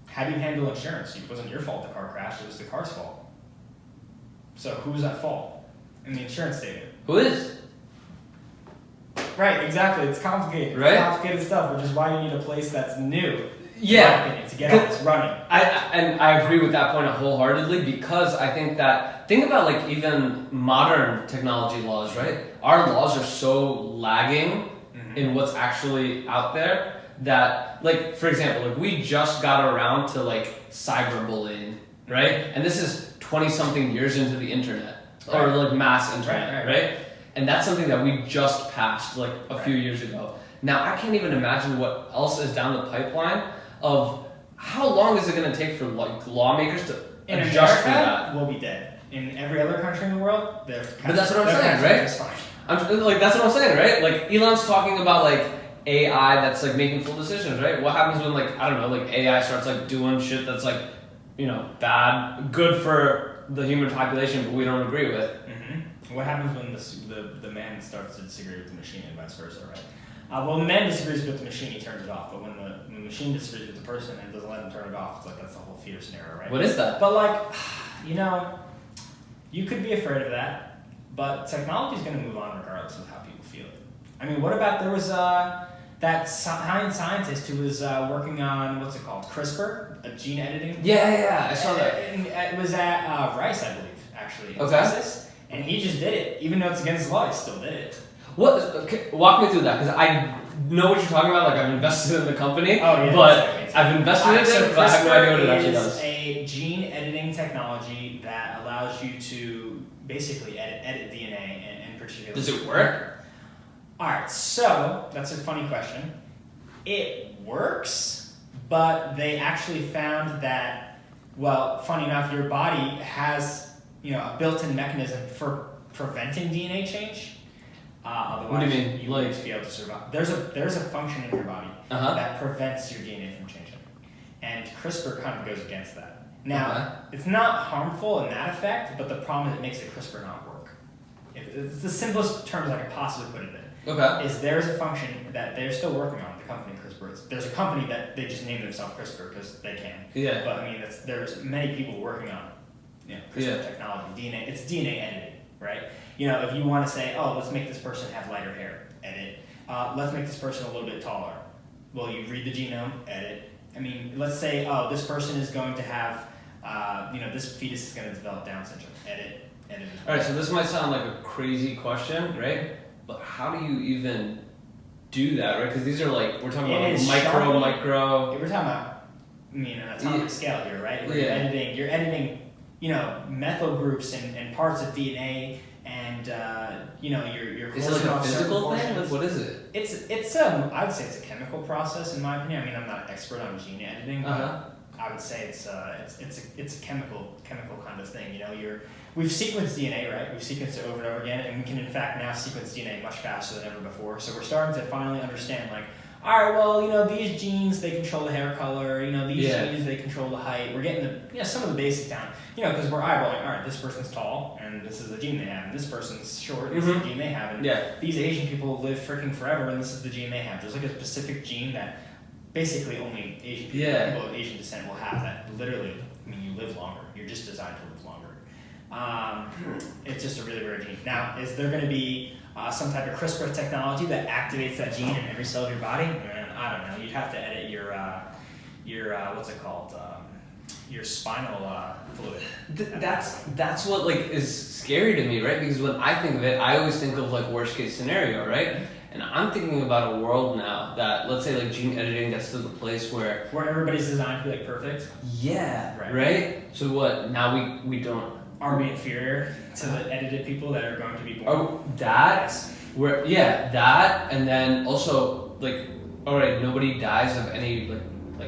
how do you handle insurance? It wasn't your fault the car crashed, it was the car's fault. So who's at fault in the insurance statement? Who is? Right, exactly. It's complicated. Right? It's complicated stuff, which is why you need a place that's new. Yeah. In my opinion, to get us running. I agree with that point wholeheartedly because I think that, think about like even modern technology laws, right? Our laws are so lagging in what's actually out there that, like, for example, like we just got around to like cyberbullying, right? And this is 20 something years into the internet or like mass internet, right? And that's something that we just passed like a few years ago. Now I can't even imagine what else is down the pipeline of how long is it going to take for like lawmakers to adjust for that? We'll be dead. In every other country in the world, they're but that's what I'm saying, right? Just fine. That's what I'm saying, right? Like Elon's talking about like AI that's like making full decisions, right? What happens when like I don't know, like AI starts like doing shit that's like, you know, bad, good for the human population, but we don't agree with. What happens when the man starts to disagree with the machine and vice versa, right? Well, the man disagrees with the machine, he turns it off. But when the machine disagrees with the person and doesn't let him turn it off, it's like that's the whole fear scenario, right? What is that? But like, you know, you could be afraid of that, but technology is going to move on regardless of how people feel it. I mean, what about there was that scientist who was working on, what's it called, CRISPR, gene editing? Yeah, I saw that. And it was at Rice, I believe, actually, in Okay. Texas. And he just did it. Even though it's against the law, he still did it. Walk me through that, because I know what you're talking about. Like, I've invested in the company, Oh, yeah, but exactly. I've invested in it, but I have no idea what it actually does. CRISPR is a gene editing technology that allows you to basically edit DNA and particularly... Does it work? Alright, so, that's a funny question. It works, but they actually found that, well, funny enough, your body has, you know, a built-in mechanism for preventing DNA change. Otherwise, what do you mean? You wouldn't be able to survive. There's a function in your body that prevents your DNA from changing, and CRISPR kind of goes against that. Now, it's not harmful in that effect, but the problem is it makes the CRISPR not work. It's the simplest terms I could possibly put it in. Is there's a function that they're still working on, the company CRISPR. There's a company that they just named themselves CRISPR because they can. Yeah. But I mean, there's many people working on, you know, CRISPR technology, DNA. It's DNA editing, right? You know, if you want to say, oh, let's make this person have lighter hair, edit. Let's make this person a little bit taller. Well, you read the genome, edit. I mean, let's say, oh, this person is going to have, you know, this fetus is going to develop Down syndrome, edit. All right, so this might sound like a crazy question, right? But how do you even do that, right? Because these are like, we're talking about like micro. We're talking about, I mean, an atomic scale here, right? Where you're editing, you know, methyl groups and parts of DNA, and you know, you're is it like a physical thing? Like, what is it? It's I would say it's a chemical process in my opinion. I mean, I'm not an expert on gene editing, but I would say it's a chemical kind of thing. You know, we've sequenced DNA, right? We've sequenced it over and over again, and we can in fact now sequence DNA much faster than ever before. So we're starting to finally understand, like, all right, well, these genes, they control the hair color, these genes, they control the height. We're getting some of the basic down, because we're eyeballing, all right, this person's tall, and this is the gene they have, and this person's short, this is the gene they have, and these Asian people live freaking forever, and this is the gene they have. There's like a specific gene that basically only Asian people of Asian descent will have that literally, you live longer. You're just designed to live longer. It's just a really rare gene. Now, is there going to be some type of CRISPR technology that activates that gene in every cell of your body? I don't know. You'd have to edit your what's it called? Your spinal fluid. That's what is scary to me, right? Because when I think of it, I always think of worst case scenario, right? And I'm thinking about a world now that, let's say, gene editing gets to the place where everybody's designed to be that. Yeah. Right. So what? Now we don't. Are we inferior to the edited people that are going to be born? Oh, that. That, and then also all right, nobody dies of any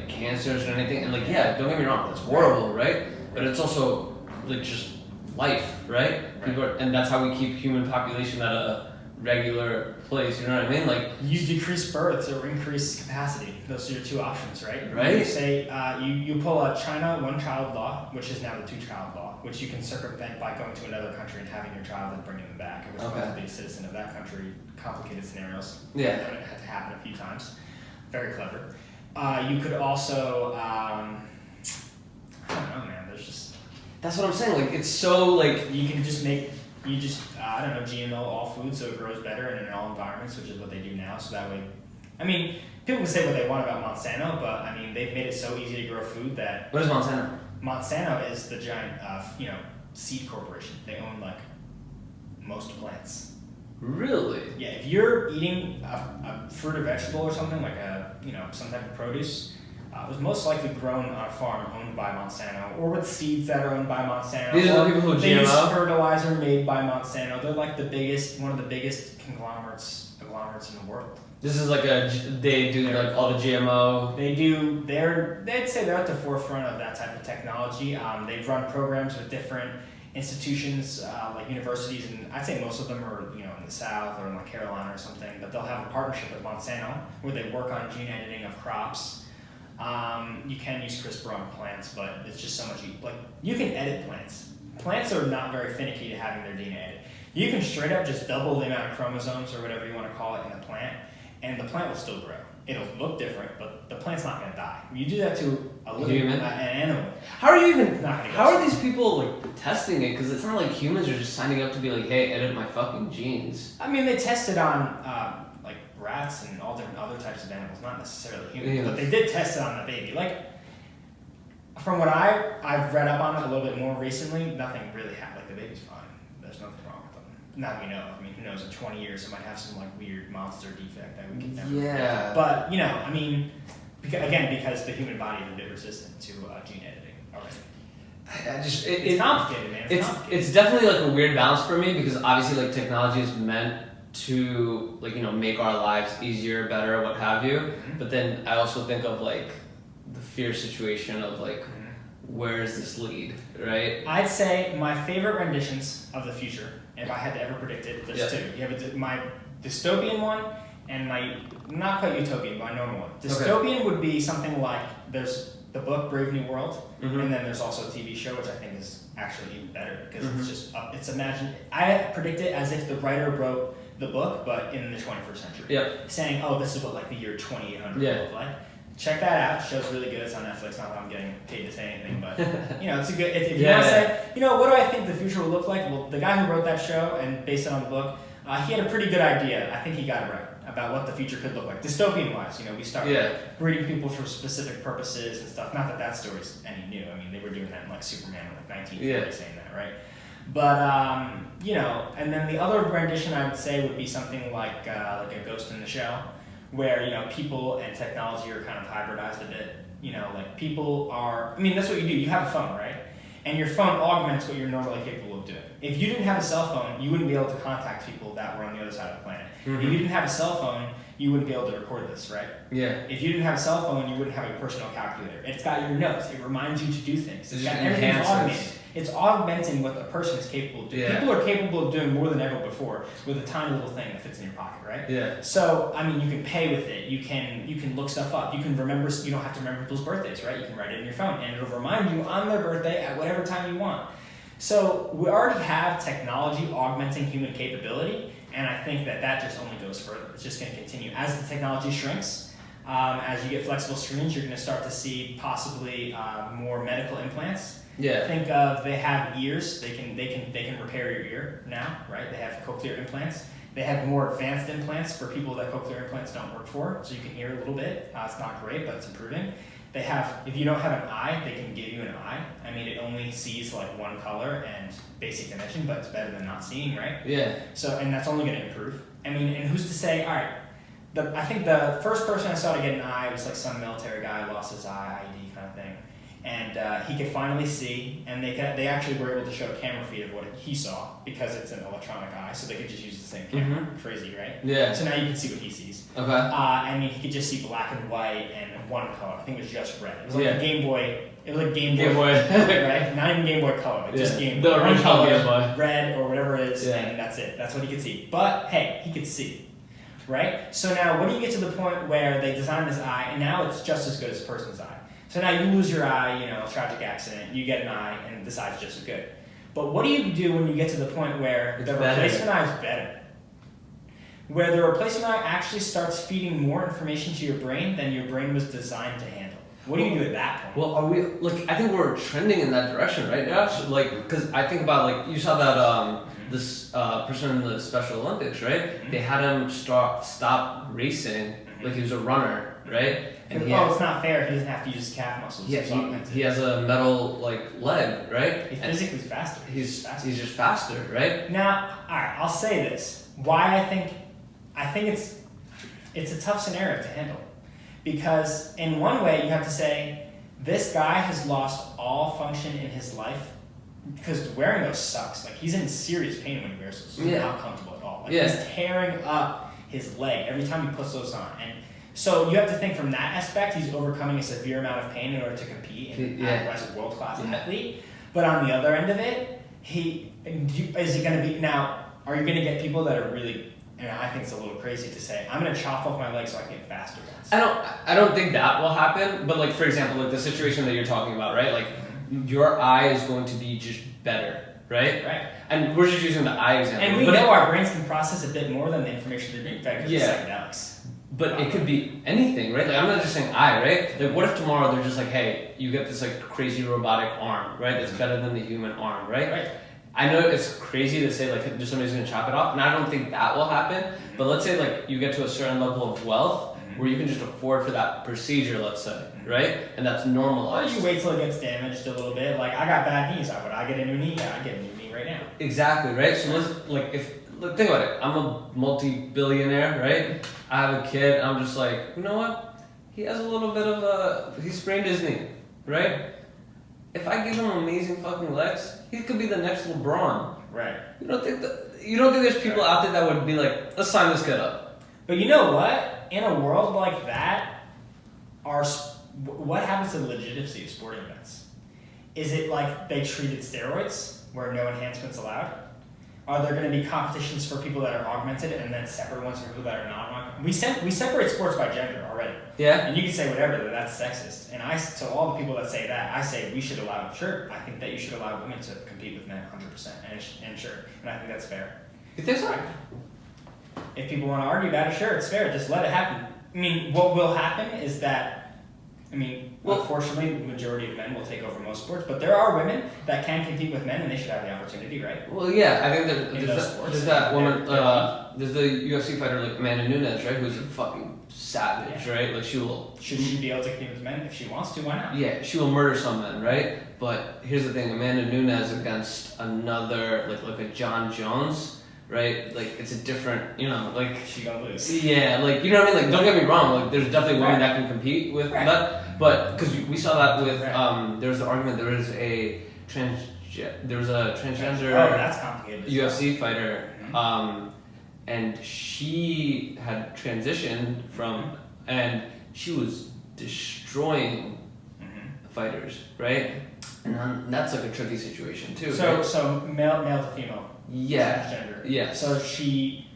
cancers or anything, and don't get me wrong, that's horrible, right? But it's also just life, right? People and that's how we keep human population at a regular place. You know what I mean? You decrease births or increase capacity. Those are your two options, right? Right. You say you pull a China one-child law, which is now the two-child law, which you can circumvent by going to another country and having your child and bringing them back. It was supposed to be a citizen of that country. Complicated scenarios. Yeah. It had to happen a few times. Very clever. You could also, I don't know, man. There's just. That's what I'm saying. It's so You can just make. I don't know, GMO all food so it grows better and in all environments, which is what they do now. So that way, people can say what they want about Monsanto, but they've made it so easy to grow food that. What is Monsanto? Monsanto is the giant, seed corporation. They own most plants. Really? Yeah, if you're eating a fruit or vegetable or something some type of produce. It was most likely grown on a farm owned by Monsanto, or with seeds that are owned by Monsanto. These are the people who they GMO? use fertilizer made by Monsanto. They're one of the biggest conglomerates in the world. This is they do all the GMO. They'd say they're at the forefront of that type of technology. They've run programs with different institutions, universities, and I'd say most of them are in the South or in Carolina or something. But they'll have a partnership with Monsanto where they work on gene editing of crops. You can use CRISPR on plants, but it's just so much. You can edit plants. Plants are not very finicky to having their DNA edited. You can straight up just double the amount of chromosomes or whatever you want to call it in the plant, and the plant will still grow. It'll look different, but the plant's not going to die. You do that to a living an animal. How are these people testing it? Because it's not like humans are just signing up to be hey, edit my fucking genes. They tested on rats and all different other types of animals, not necessarily humans, but they did test it on the baby. From what I've read up on it a little bit more recently, nothing really happened. The baby's fine. There's nothing wrong with them. Not we know. Who knows? In 20 years, it might have some weird monster defect that we can never. Yeah. But because the human body is a bit resistant to gene editing already. It's complicated, man. It's definitely a weird balance for me because obviously technology is meant to make our lives easier, better, what have you. Mm-hmm. But then I also think of the fear situation of where does this lead, right? I'd say my favorite renditions of the future, if I had to ever predict it, there's two. You have my dystopian one and my not quite utopian, my normal one. Dystopian would be something there's the book Brave New World, and then there's also a TV show which I think is actually even better because it's imagined. I predict it as if the writer wrote the book, but in the 21st century. Saying, this is what the year 2800 will look like. Check that out. The show's really good. It's on Netflix. Not that I'm getting paid to say anything, but it's a good. If you want to say, what do I think the future will look like? Well, the guy who wrote that show and based it on the book, he had a pretty good idea. I think he got it right about what the future could look like, dystopian-wise. We start breeding people for specific purposes and stuff. Not that story's any new. They were doing that in Superman in 1940, saying that, right? But and then the other rendition I would say would be something like a Ghost in the Shell, where people and technology are kind of hybridized a bit. People are. That's what you do. You have a phone, right? And your phone augments what you're normally capable of doing. If you didn't have a cell phone, you wouldn't be able to contact people that were on the other side of the planet. Mm-hmm. If you didn't have a cell phone, you wouldn't be able to record this, right? Yeah. If you didn't have a cell phone, you wouldn't have a personal calculator. It's got your notes. It reminds you to do things. It's got everything's automated. It's augmenting what the person is capable of doing. Yeah. People are capable of doing more than ever before with a tiny little thing that fits in your pocket, right? Yeah. So, I mean, you can pay with it. You can look stuff up. You can remember. You don't have to remember people's birthdays, right? You can write it in your phone, and it'll remind you on their birthday at whatever time you want. So we already have technology augmenting human capability, and I think that just only goes further. It's just going to continue as the technology shrinks. As you get flexible screens, you're going to start to see possibly more medical implants. Yeah. Think of they have ears. They can repair your ear now, right? They have cochlear implants. They have more advanced implants for people that cochlear implants don't work for, so you can hear a little bit. It's not great, but it's improving. They have, if you don't have an eye, they can give you an eye. I mean, it only sees like one color and basic dimension, but it's better than not seeing, right? Yeah. So, and that's only going to improve. I mean, and who's to say, all right, I think the first person I saw to get an eye was like some military guy lost his eye, IED kind of thing. And he could finally see, and they actually were able to show a camera feed of what he saw because it's an electronic eye, so they could just use the same camera. Mm-hmm. Crazy, right? Yeah. So now you can see what he sees. Okay. I mean, he could just see black and white and one color. I think it was just red. It was like a Game Boy. It was like Game Boy, right? Not even Game Boy Color, like just Game Boy. The original color, Game Boy. Red or whatever it is, and that's it. That's what he could see. But hey, he could see, right? So now, when do you get to the point where they design this eye, and now it's just as good as a person's eye? So now you lose your eye, tragic accident, you get an eye, and this eye's just as good. But what do you do when you get to the point where the replacement eye is better? Where the replacement eye actually starts feeding more information to your brain than your brain was designed to handle. What do you do at that point? Well, are we I think we're trending in that direction, right, Josh? Because I think about you saw that this person in the Special Olympics, right? Mm-hmm. They had him stop racing like he was a runner, right? And it's not fair. He doesn't have to use his calf muscles. Yeah, he has a metal leg, right? He's physically faster. He's just faster, right? Now, all right, I'll say this. Why I think it's a tough scenario to handle, because in one way you have to say this guy has lost all function in his life because wearing those sucks. Like, he's in serious pain when he wears those. He's not comfortable at all. Like, he's tearing up his leg every time he puts those on. And so you have to think from that aspect, he's overcoming a severe amount of pain in order to compete as a world-class athlete. But on the other end of it, is he going to be, now, are you going to get people that are really, and I think it's a little crazy to say, I'm going to chop off my leg so I can get faster once. I don't think that will happen, but for example, the situation that you're talking about, right? Your eye is going to be just better, right? Right. And we're just using the eye example. And we know our brains can process a bit more than the information they're being fed because of psychedelics. But it could be anything, right? I'm not just saying eye, right? What if tomorrow they're just hey, you get this crazy robotic arm, right? That's better than the human arm, right? Right. I know it's crazy to say just somebody's gonna chop it off, and I don't think that will happen. But let's say you get to a certain level of wealth where you can just afford for that procedure, let's say, right? And that's normalized. Or you wait till it gets damaged a little bit. I got bad knees. Would I get a new knee? Yeah, I get a new knee right now. Exactly, right? So think about it. I'm a multi-billionaire, right? I have a kid. I'm just you know what? He has a little bit of he sprained his knee, right? If I give him amazing fucking legs, he could be the next LeBron. Right. You don't think there's people out there that would be let's sign this kid up? But you know what? In a world like that, what happens to the legitimacy of sporting events? Is it they treated steroids where no enhancements allowed? Are there going to be competitions for people that are augmented and then separate ones for people that are not augmented? We separate sports by gender already. Yeah. And you can say whatever, that's sexist. And to all the people that say that, I say we should allow, I think that you should allow women to compete with men 100%. And sure. And I think that's fair. You think so? If people want to argue about it, sure, it's fair. Just let it happen. I mean, what will happen is that, unfortunately, the majority of men will take over most sports, but there are women that can compete with men, and they should have the opportunity, right? Well, yeah, I think there's that woman, there's the UFC fighter Amanda Nunes, right, who's a fucking savage, right? Should she be able to compete with men if she wants to? Why not? Yeah, she will murder some men, right? But here's the thing: Amanda Nunes against another, like a John Jones. Right, it's a different, she gonna lose. Yeah, you know what I mean. Don't get me wrong. There's definitely women that can compete with that, but because we saw that with there was the argument. There was a transgender that's complicated UFC fighter, and she had transitioned from, and she was destroying fighters, right? And then that's like a tricky situation too. So right? so male to female. Yeah. Gender. Yeah. So she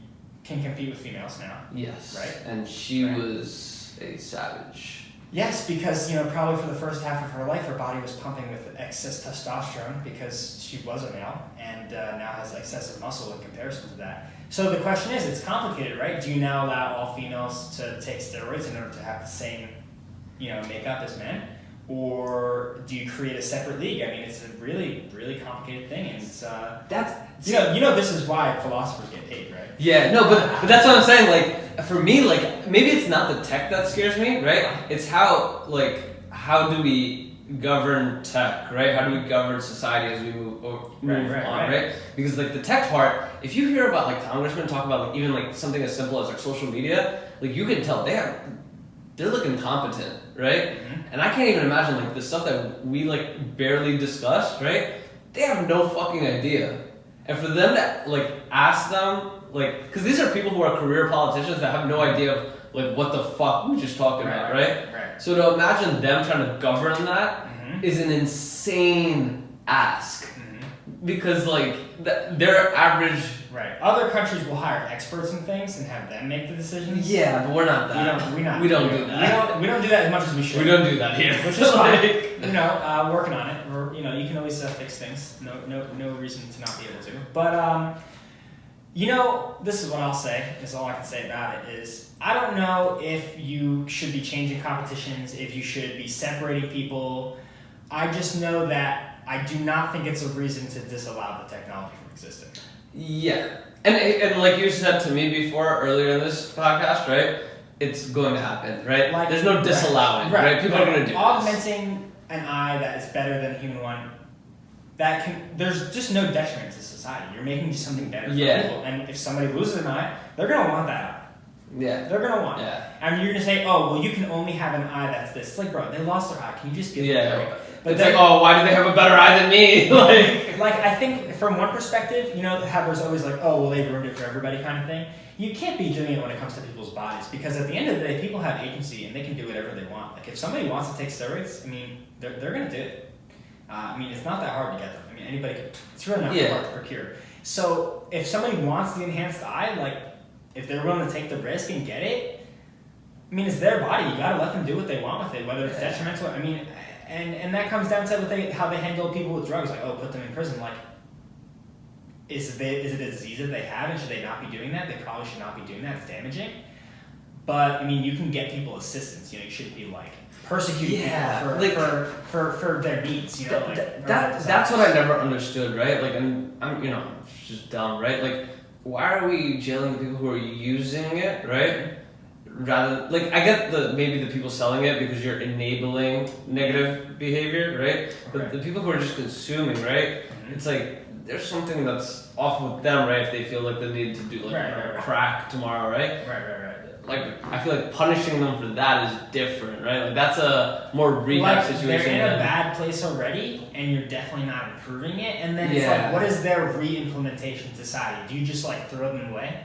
can compete with females now. Yes. Right? And she was a savage. Yes, because probably for the first half of her life, her body was pumping with excess testosterone because she was a male, and now has excessive muscle in comparison to that. So the question is, it's complicated, right? Do you now allow all females to take steroids in order to have the same, makeup as men, or do you create a separate league? I mean, it's a really, really complicated thing, and it's this is why philosophers get paid, right? Yeah, no, but that's what I'm saying. Like, for me, like, maybe it's not the tech that scares me, right? It's how do we govern tech, right? How do we govern society as we move on, right? Because, like, the tech part, if you hear about, like, congressmen talk about, like, even, like, something as simple as, like, social media, like, you can tell they're looking competent, right? Mm-hmm. And I can't even imagine, like, the stuff that we, like, barely discuss, right? They have no fucking idea. And for them to, like, ask them, like, because these are people who are career politicians that have no idea of, like, what the fuck we just talked about, right? So to imagine them trying to govern that is an insane ask. Because, like, their average... Right. Other countries will hire experts in things and have them make the decisions. Yeah, but we're not that. We don't do that. We don't do that as much as we should. We don't do that here. Which is fine. Working on it. You can always fix things. No reason to not be able to. But, this is what I'll say. This is all I can say about it is, I don't know if you should be changing competitions, if you should be separating people. I just know that I do not think it's a reason to disallow the technology from existing. Yeah. And like you said to me before, earlier in this podcast, right? It's going to happen, right? Like, there's no disallowing, right? People are going to do augmenting an eye that is better than a human one, there's just no detriment to society. You're making just something better for people. And if somebody loses an eye, they're going to want that eye. Yeah. They're going to want it. And you're going to say, oh, well, you can only have an eye that's this. It's like, bro, they lost their eye. Can you just give them a break? But it's like, oh, why do they have a better eye than me? like, I think from one perspective, how there's always like, oh, well, they ruined it for everybody kind of thing. You can't be doing it when it comes to people's bodies, because at the end of the day, people have agency and they can do whatever they want. Like, if somebody wants to take steroids, I mean, they're going to do it. It's not that hard to get them. I mean, anybody can. It's really not that hard to procure. So if somebody wants the enhanced eye, like, if they're willing to take the risk and get it, I mean, it's their body. You got to let them do what they want with it, whether it's detrimental. I mean, and that comes down to how they handle people with drugs. Like, oh, put them in prison. Like, is it a disease that they have, and should they not be doing that? They probably should not be doing that. It's damaging. But I mean, you can get people assistance. You shouldn't be like persecuting people for their needs. That's what I never understood, right? Like, I'm it's just dumb, right? Like, why are we jailing people who are using it, right? Rather, like, I get maybe the people selling it because you're enabling negative behavior, right? But the people who are just consuming, right? It's like, there's something that's off with them, right? If they feel like they need to do crack tomorrow, right? Right. Like, I feel like punishing them for that is different, right? Like, that's a more rehab situation. They're in a bad place already, and you're definitely not improving it. And then it's like, what is their re-implementation society? Do you just like throw them away?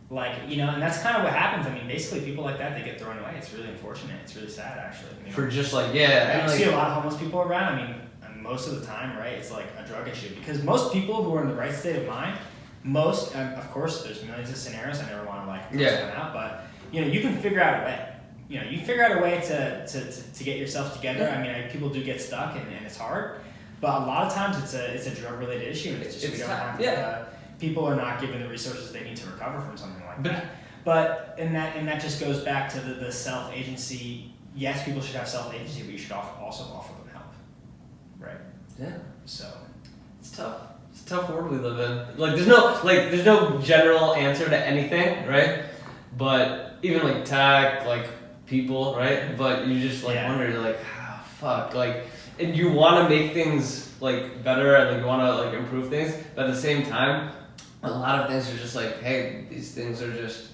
Like, and that's kind of what happens. I mean, basically, people like that, they get thrown away. It's really unfortunate. It's really sad, actually. For just like, I see a lot of homeless people around. I mean, most of the time, right, it's like a drug issue. Because most people who are in the right state of mind, of course, there's millions of scenarios. I never want to like cross one out, but you can figure out a way. You figure out a way to get yourself together. I mean, people do get stuck, and it's hard. But a lot of times, it's a drug related issue, and it's just we don't have people are not given the resources they need to recover from something like that. But and that just goes back to the self agency. Yes, people should have self agency, but you should also offer them help. Right. Yeah. So it's tough. It's a tough world we live in. Like, there's no general answer to anything, right? But even like tech, like people, right? But you just wonder, you're like, fuck, like, and you want to make things like better, and like you want to like improve things, but at the same time, a lot of things are just like, hey, these things are just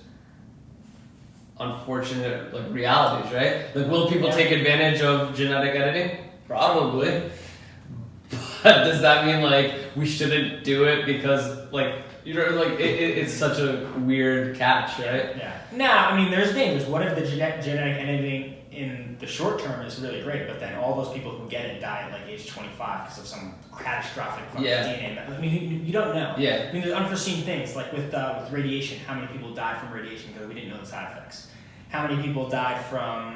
unfortunate like realities, right? Like, will people take advantage of genetic editing? Probably. But does that mean like we shouldn't do it because like it's such a weird catch, right? Yeah. Nah, I mean, there's dangers. What if the genetic editing in the short term is really great, but then all those people who get it die at like age 25 because of some catastrophic DNA. I mean, you don't know. Yeah. I mean, there's unforeseen things like with radiation. How many people died from radiation because we didn't know the side effects? How many people died from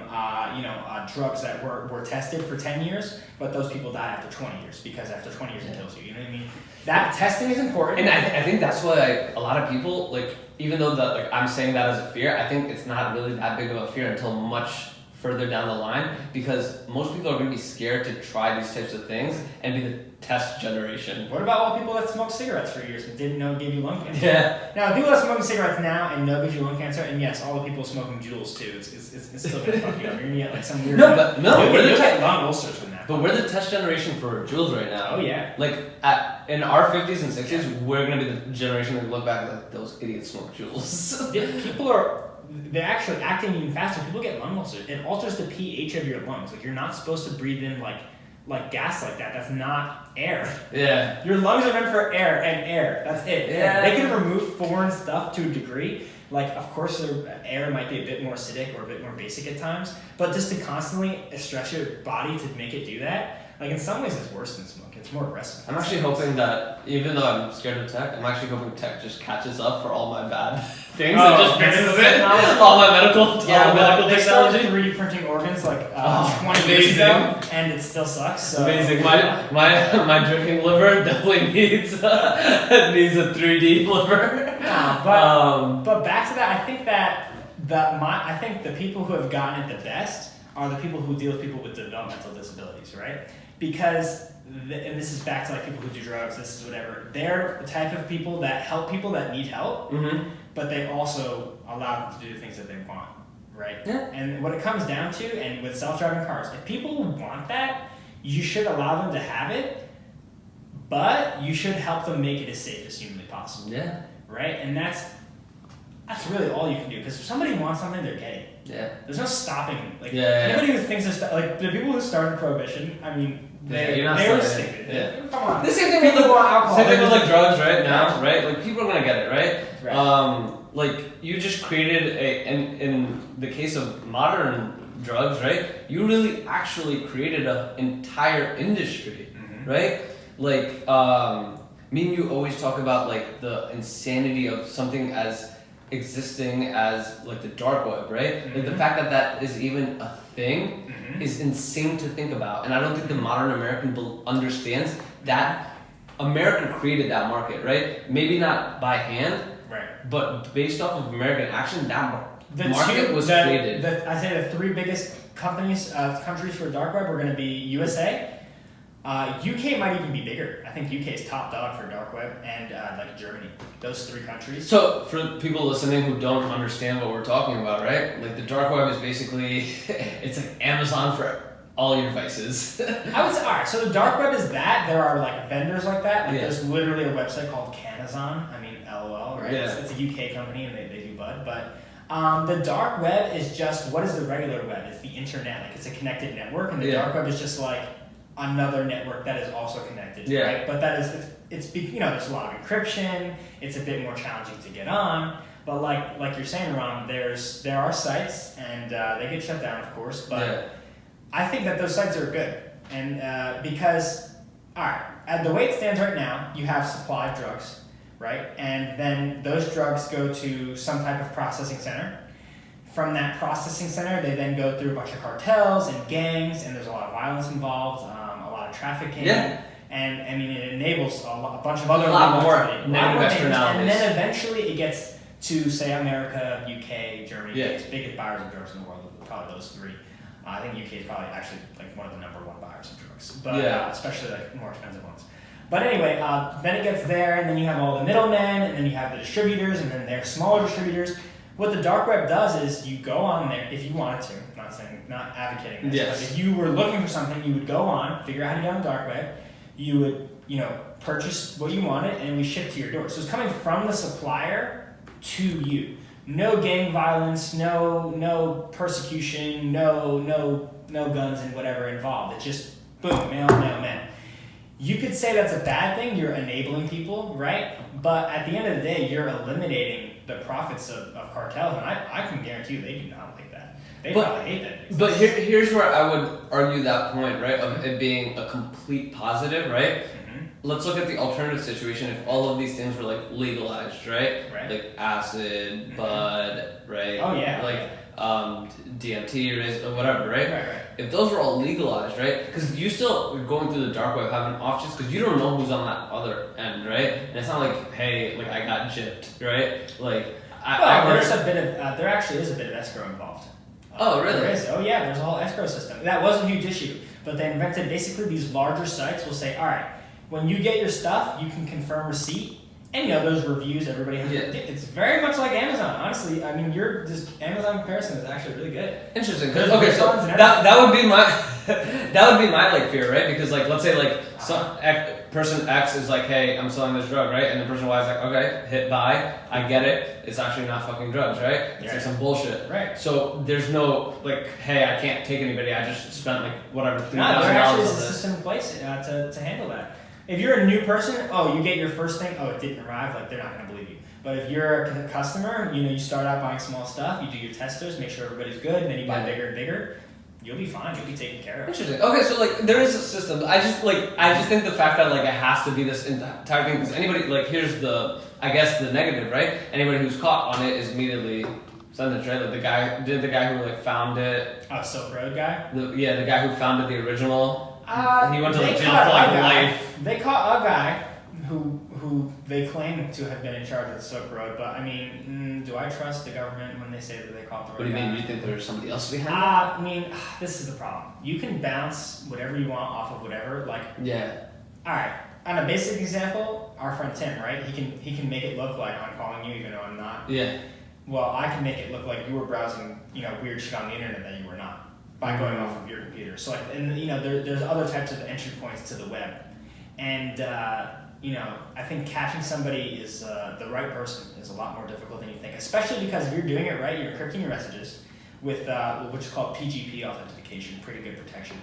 drugs that were tested for 10 years, but those people died after 20 years because after 20 years it kills you. You know what I mean? That testing is important. And I think that's why a lot of people, like, even though that, like, I'm saying that as a fear, I think it's not really that big of a fear until much further down the line, because most people are going to be scared to try these types of things and be the test generation. What about all people that smoked cigarettes for years and didn't know it gave you lung cancer? Yeah. Now, the people that are smoking cigarettes now and know it gives you lung cancer, and yes, all the people smoking Juuls too, it's still going to fuck you up. You're going to get like some weird... You'll get lung ulcers from that. But we're the test generation for Juuls right now. Oh, yeah. Like, in our 50s and 60s, we're going to be the generation that look back like, those idiots smoke Juuls. Yeah, they're actually acting even faster. People get lung ulcers. It alters the pH of your lungs. Like, you're not supposed to breathe in like gas like that. That's not air. Yeah. Your lungs are meant for air and air. That's it. Yeah. They can remove foreign stuff to a degree. Like, of course, their air might be a bit more acidic or a bit more basic at times, but just to constantly stress your body to make it do that, like, in some ways it's worse than smoking. It's more aggressive. I'm actually hoping that, even though I'm scared of tech, I'm actually hoping tech just catches up for all my bad things and just fixes it. All my medical technology. 3D printing organs like 20 amazing. years ago, and it still sucks. So. Amazing. My drinking liver definitely needs a 3D liver. But back to that, I think I think the people who have gotten it the best are the people who deal with people with developmental disabilities, right? Because, and this is back to like people who do drugs, this is whatever, they're the type of people that help people that need help, but they also allow them to do the things that they want, right? Yeah. And what it comes down to, and with self-driving cars, if people want that, you should allow them to have it, but you should help them make it as safe as humanly possible. Yeah. Right? And that's really all you can do, because if somebody wants something, they're getting it. Yeah. There's no stopping. Like, anybody who thinks like the people who started prohibition, I mean, they were stupid. Yeah. Come on. The same thing with alcohol. Same thing with like drugs, right? Now, right? Like, people are gonna get it, right? Right. Like, you just created in the case of modern drugs, right? You really actually created an entire industry, right? Like, me and you always talk about like the insanity of something as existing as like the dark web, right? Like, the fact that is even a thing is insane to think about, and I don't think the modern American understands that America created that market, right? Maybe not by hand, right? But based off of American action, that market was created. I'd say the three biggest countries for dark web are going to be USA. UK might even be bigger. I think UK is top dog for dark web, and like Germany. Those three countries. So for people listening who don't understand what we're talking about, right? Like, the dark web is basically it's like Amazon for all your devices. I would say, alright, so the dark web is that. There are like vendors like that. Like, there's literally a website called Canazon. I mean, LOL, right? Yeah. It's a UK company and they do bud, but the dark web is just, what is the regular web? It's the internet. Like, it's a connected network, and the dark web is just like another network that is also connected, right? But that is, it's there's a lot of encryption. It's a bit more challenging to get on. But like you're saying, Ron, there are sites, and they get shut down, of course. But I think that those sites are good, and because, all right, the way it stands right now, you have supply of drugs, right? And then those drugs go to some type of processing center. From that processing center, they then go through a bunch of cartels and gangs, and there's a lot of violence involved, a lot of trafficking, and I mean, it enables a bunch of other more negative externalities. And then eventually it gets to, say, America, UK, Germany, the biggest buyers of drugs in the world, probably those three. I think UK is probably actually like one of the number one buyers of drugs, but especially like more expensive ones. But anyway, then it gets there, and then you have all the middlemen, and then you have the distributors, and then they're smaller distributors. What the dark web does is you go on there if you wanted to. I'm not advocating this, but if you were looking for something, you would go on, figure out how to get on the dark web. You would, purchase what you wanted, and we ship to your door. So it's coming from the supplier to you. No gang violence, no persecution, no guns and whatever involved. It's just boom, mail. you could say that's a bad thing. You're enabling people, right? But at the end of the day, you're eliminating the profits of cartels, and I can guarantee you they do not like that. They probably hate that. But here's where I would argue that point, right, of it being a complete positive, right? Mm-hmm. Let's look at the alternative situation. If all of these things were like legalized, right? Like acid, bud, right? Oh yeah. Like DMT or whatever, right? If those were all legalized, right? Because you still going through the dark web having options because you don't know who's on that other end, right? And it's not like, hey, like I got gypped, right? Like there actually is a bit of escrow involved. Oh really? There is. Oh yeah, there's a whole escrow system. That was a huge issue, but they invented basically these larger sites will say, all right, when you get your stuff, you can confirm receipt. And those reviews everybody has. Yeah. It's very much like Amazon, honestly. I mean, this Amazon comparison is actually really good. Interesting. Okay, so that would be my like fear, right? Because like let's say like person X is like, hey, I'm selling this drug, right? And the person Y is like, okay, hit buy, I get it. It's actually not fucking drugs, right? It's like some bullshit, right? So there's no like, hey, I can't take anybody. I just spent like whatever $3,000 there actually is a system in place to handle that. If you're a new person, you get your first thing, it didn't arrive, like they're not going to believe you. But if you're a customer, you start out buying small stuff, you do your testers, make sure everybody's good, and then you buy bigger and bigger, you'll be fine, you'll be taken care of. Interesting. Okay, so like there is a system. I just think the fact that like it has to be this entire thing, because anybody, like here's the negative, right? Anybody who's caught on it is immediately sentenced, right? Like the guy who like found it. Silk Road guy? The guy who founded the original. He went to jail for like life. They caught a guy who they claim to have been in charge of the Silk Road, but I mean, do I trust the government when they say that they caught the right guy? What do you mean? You think there's somebody else behind it? I mean, this is the problem. You can bounce whatever you want off of whatever, like... Yeah. Alright, on a basic example, our friend Tim, right? He can make it look like I'm calling you even though I'm not. Yeah. Well, I can make it look like you were browsing, weird shit on the internet that you were not, by going off of your computer. So like, and there's other types of entry points to the web. And, I think catching somebody is, the right person is a lot more difficult than you think, especially because if you're doing it right, you're encrypting your messages with what's called PGP authentication, pretty good protection.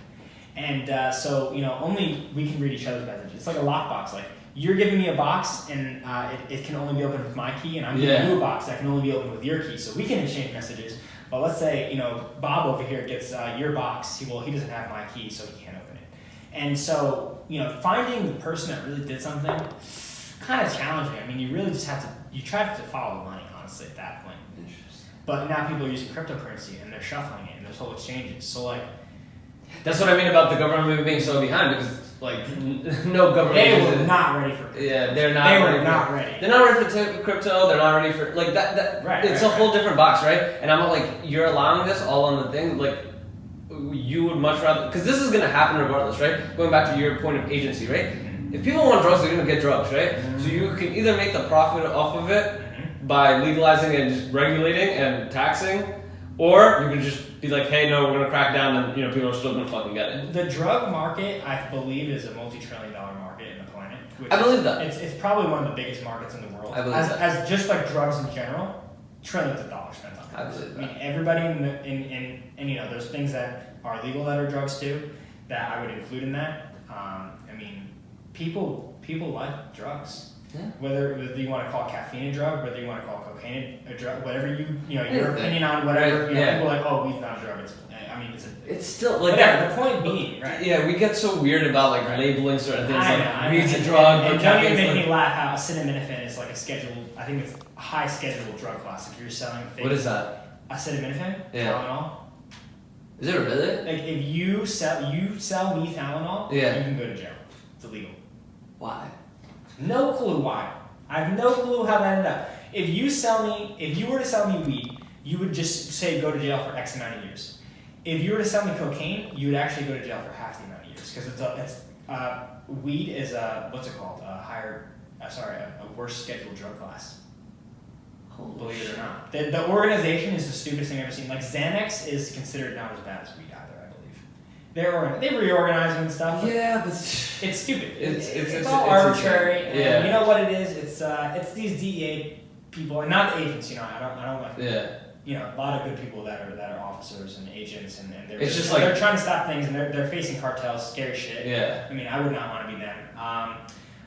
And so, only we can read each other's messages. It's like a lockbox. Like, you're giving me a box, and it can only be opened with my key, and I'm giving you a box that can only be opened with your key. So we can exchange messages. But let's say, Bob over here gets your box. He doesn't have my key, so he can't open it. And so, finding the person that really did something, kind of challenging. I mean, you really just you try to follow the money, honestly, at that point. Interesting. But now people are using cryptocurrency, and they're shuffling it, and there's whole exchanges. So, like... That's what I mean about the government being so behind, because, like, no government... They were not ready for crypto. Yeah, they're not ready. They're not ready for crypto, they're not ready for... Like, it's a whole different box, right? And I'm like, you're allowing this all on the thing, like... You would much rather, because this is going to happen regardless, right? Going back to your point of agency, right? Mm-hmm. If people want drugs, they're going to get drugs, right? Mm-hmm. So you can either make the profit off of it by legalizing and just regulating and taxing, or you can just be like, hey, no, we're going to crack down, and people are still going to fucking get it. The drug market, I believe, is a multi-trillion-dollar market in the planet. I believe that. It's probably one of the biggest markets in the world. I believe that. As just like drugs in general, trillions of dollars spent on it. I believe that. I mean, everybody in there's things that are legal that are drugs too, that I would include in that. People like drugs. Yeah. Whether you want to call caffeine a drug, whether you want to call cocaine a drug, whatever your opinion on whatever. People are like, oh, weed's not a drug. It's still like whatever. The point being, right? Yeah, we get so weird about like labeling certain things like weed's a drug. And don't even make me laugh how acetaminophen is like I think it's a high scheduled drug class. If you're selling fake. What is that? Acetaminophen. Yeah. Tylenol. Is it really? Like if you sell me Tylenol, you can go to jail. It's illegal. Why? No clue why. I have no clue how that ended up. If you were to sell me weed, you would just say go to jail for X amount of years. If you were to sell me cocaine, you would actually go to jail for half the amount of years because weed is what's it called? A worse scheduled drug class. Believe it or not. The organization is the stupidest thing I've ever seen. Like Xanax is considered not as bad as weed either, I believe. They reorganize and stuff. Yeah, but it's stupid. It's all arbitrary. And you know what it is? It's these DEA people, and not the agents. I don't like. Yeah. a lot of good people that are officers and agents, and they're It's just they're trying to stop things, and they're facing cartels, scary shit. Yeah. I mean, I would not want to be them.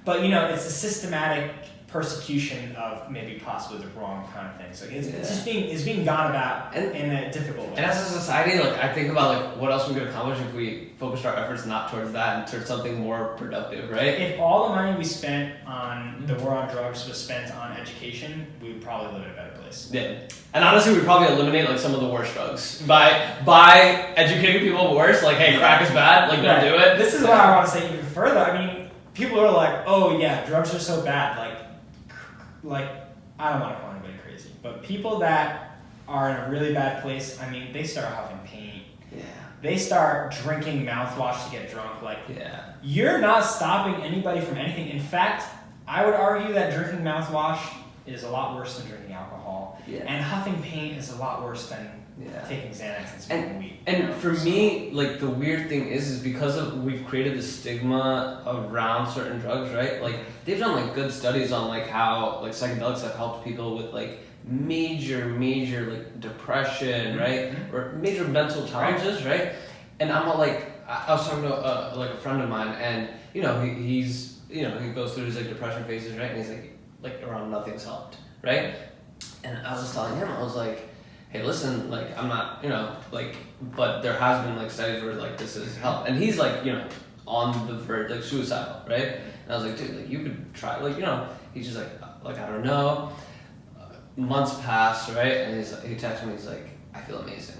But it's a systematic persecution of maybe possibly the wrong kind of thing. So it's just being gone about in a difficult way. And as a society, like I think about like what else we could accomplish if we focused our efforts not towards that and towards something more productive, right? If all the money we spent on the war on drugs was spent on education, we would probably live in a better place. Yeah. And honestly, we'd probably eliminate like some of the worst drugs by educating people worse. Like, hey, crack is bad. Like, don't do it. This is what I want to say even further. I mean, people are like, oh yeah, drugs are so bad. Like I don't want to call anybody crazy, but people that are in a really bad place, I mean, they start huffing paint. Yeah. They start drinking mouthwash to get drunk. Like, yeah. You're not stopping anybody from anything. In fact, I would argue that drinking mouthwash is a lot worse than drinking alcohol. Yeah. And huffing paint is a lot worse than taking Xanax and smoking weed. And for me, like the weird thing is because we've created this stigma around certain drugs, right? Like they've done like good studies on like how like psychedelics have helped people with like major like depression, right? Or major mental challenges, right? And I'm all like, I was talking to like a friend of mine, and he's he goes through his like depression phases, right? And he's like around nothing's helped, right? And I was telling him, I was like, hey, listen, like, I'm not, but there has been, like, studies where, like, this has helped. And he's, like, on the verge, like, suicidal, right? And I was like, dude, like, you could try, like, he's just like, I don't know. Months passed, right? And he texted me, he's like, I feel amazing.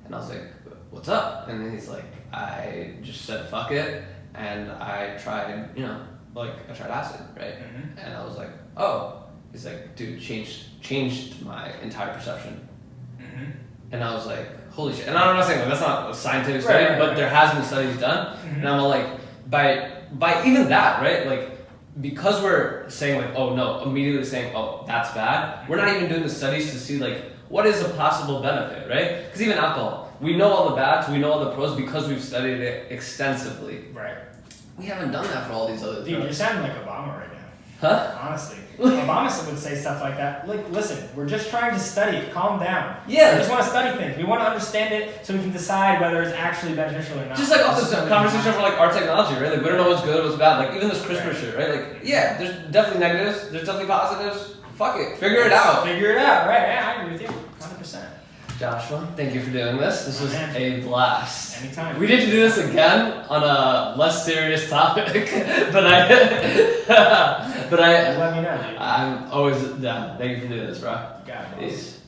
And I was like, what's up? And then he's like, I just said, fuck it. And I tried, I tried acid, right? Mm-hmm. And I was like, oh. He's like, dude, changed my entire perception. Mm-hmm. And I was like, holy shit. And I'm not saying like that's not a scientific study, but there has been studies done. Mm-hmm. And I'm like, by even that, right? Like, because we're saying like, oh no, immediately saying, oh, that's bad. We're not even doing the studies to see like, what is a possible benefit, right? Because even alcohol, we know all the bads, we know all the pros because we've studied it extensively. Right. We haven't done that for all these other drugs. Dude, you're sounding like Obama right now. Huh? Honestly. Obama would say stuff like that. Like, listen, we're just trying to study it. Calm down. Yeah. We just want to study things. We want to understand it so we can decide whether it's actually beneficial or not. Just like off this conversation for like our technology, right? Like we don't know what's good, what's bad. Like even this CRISPR shit, right? Like yeah, there's definitely negatives, there's definitely positives. Fuck it. Figure it out. Figure it out, right? Yeah, I agree with you. 100%. Joshua, thank you for doing this. This was a blast. Anytime. We need to do this again on a less serious topic, but I let me know, dude. I'm always down. Thank you for doing this, bro. You got it, boss. Peace.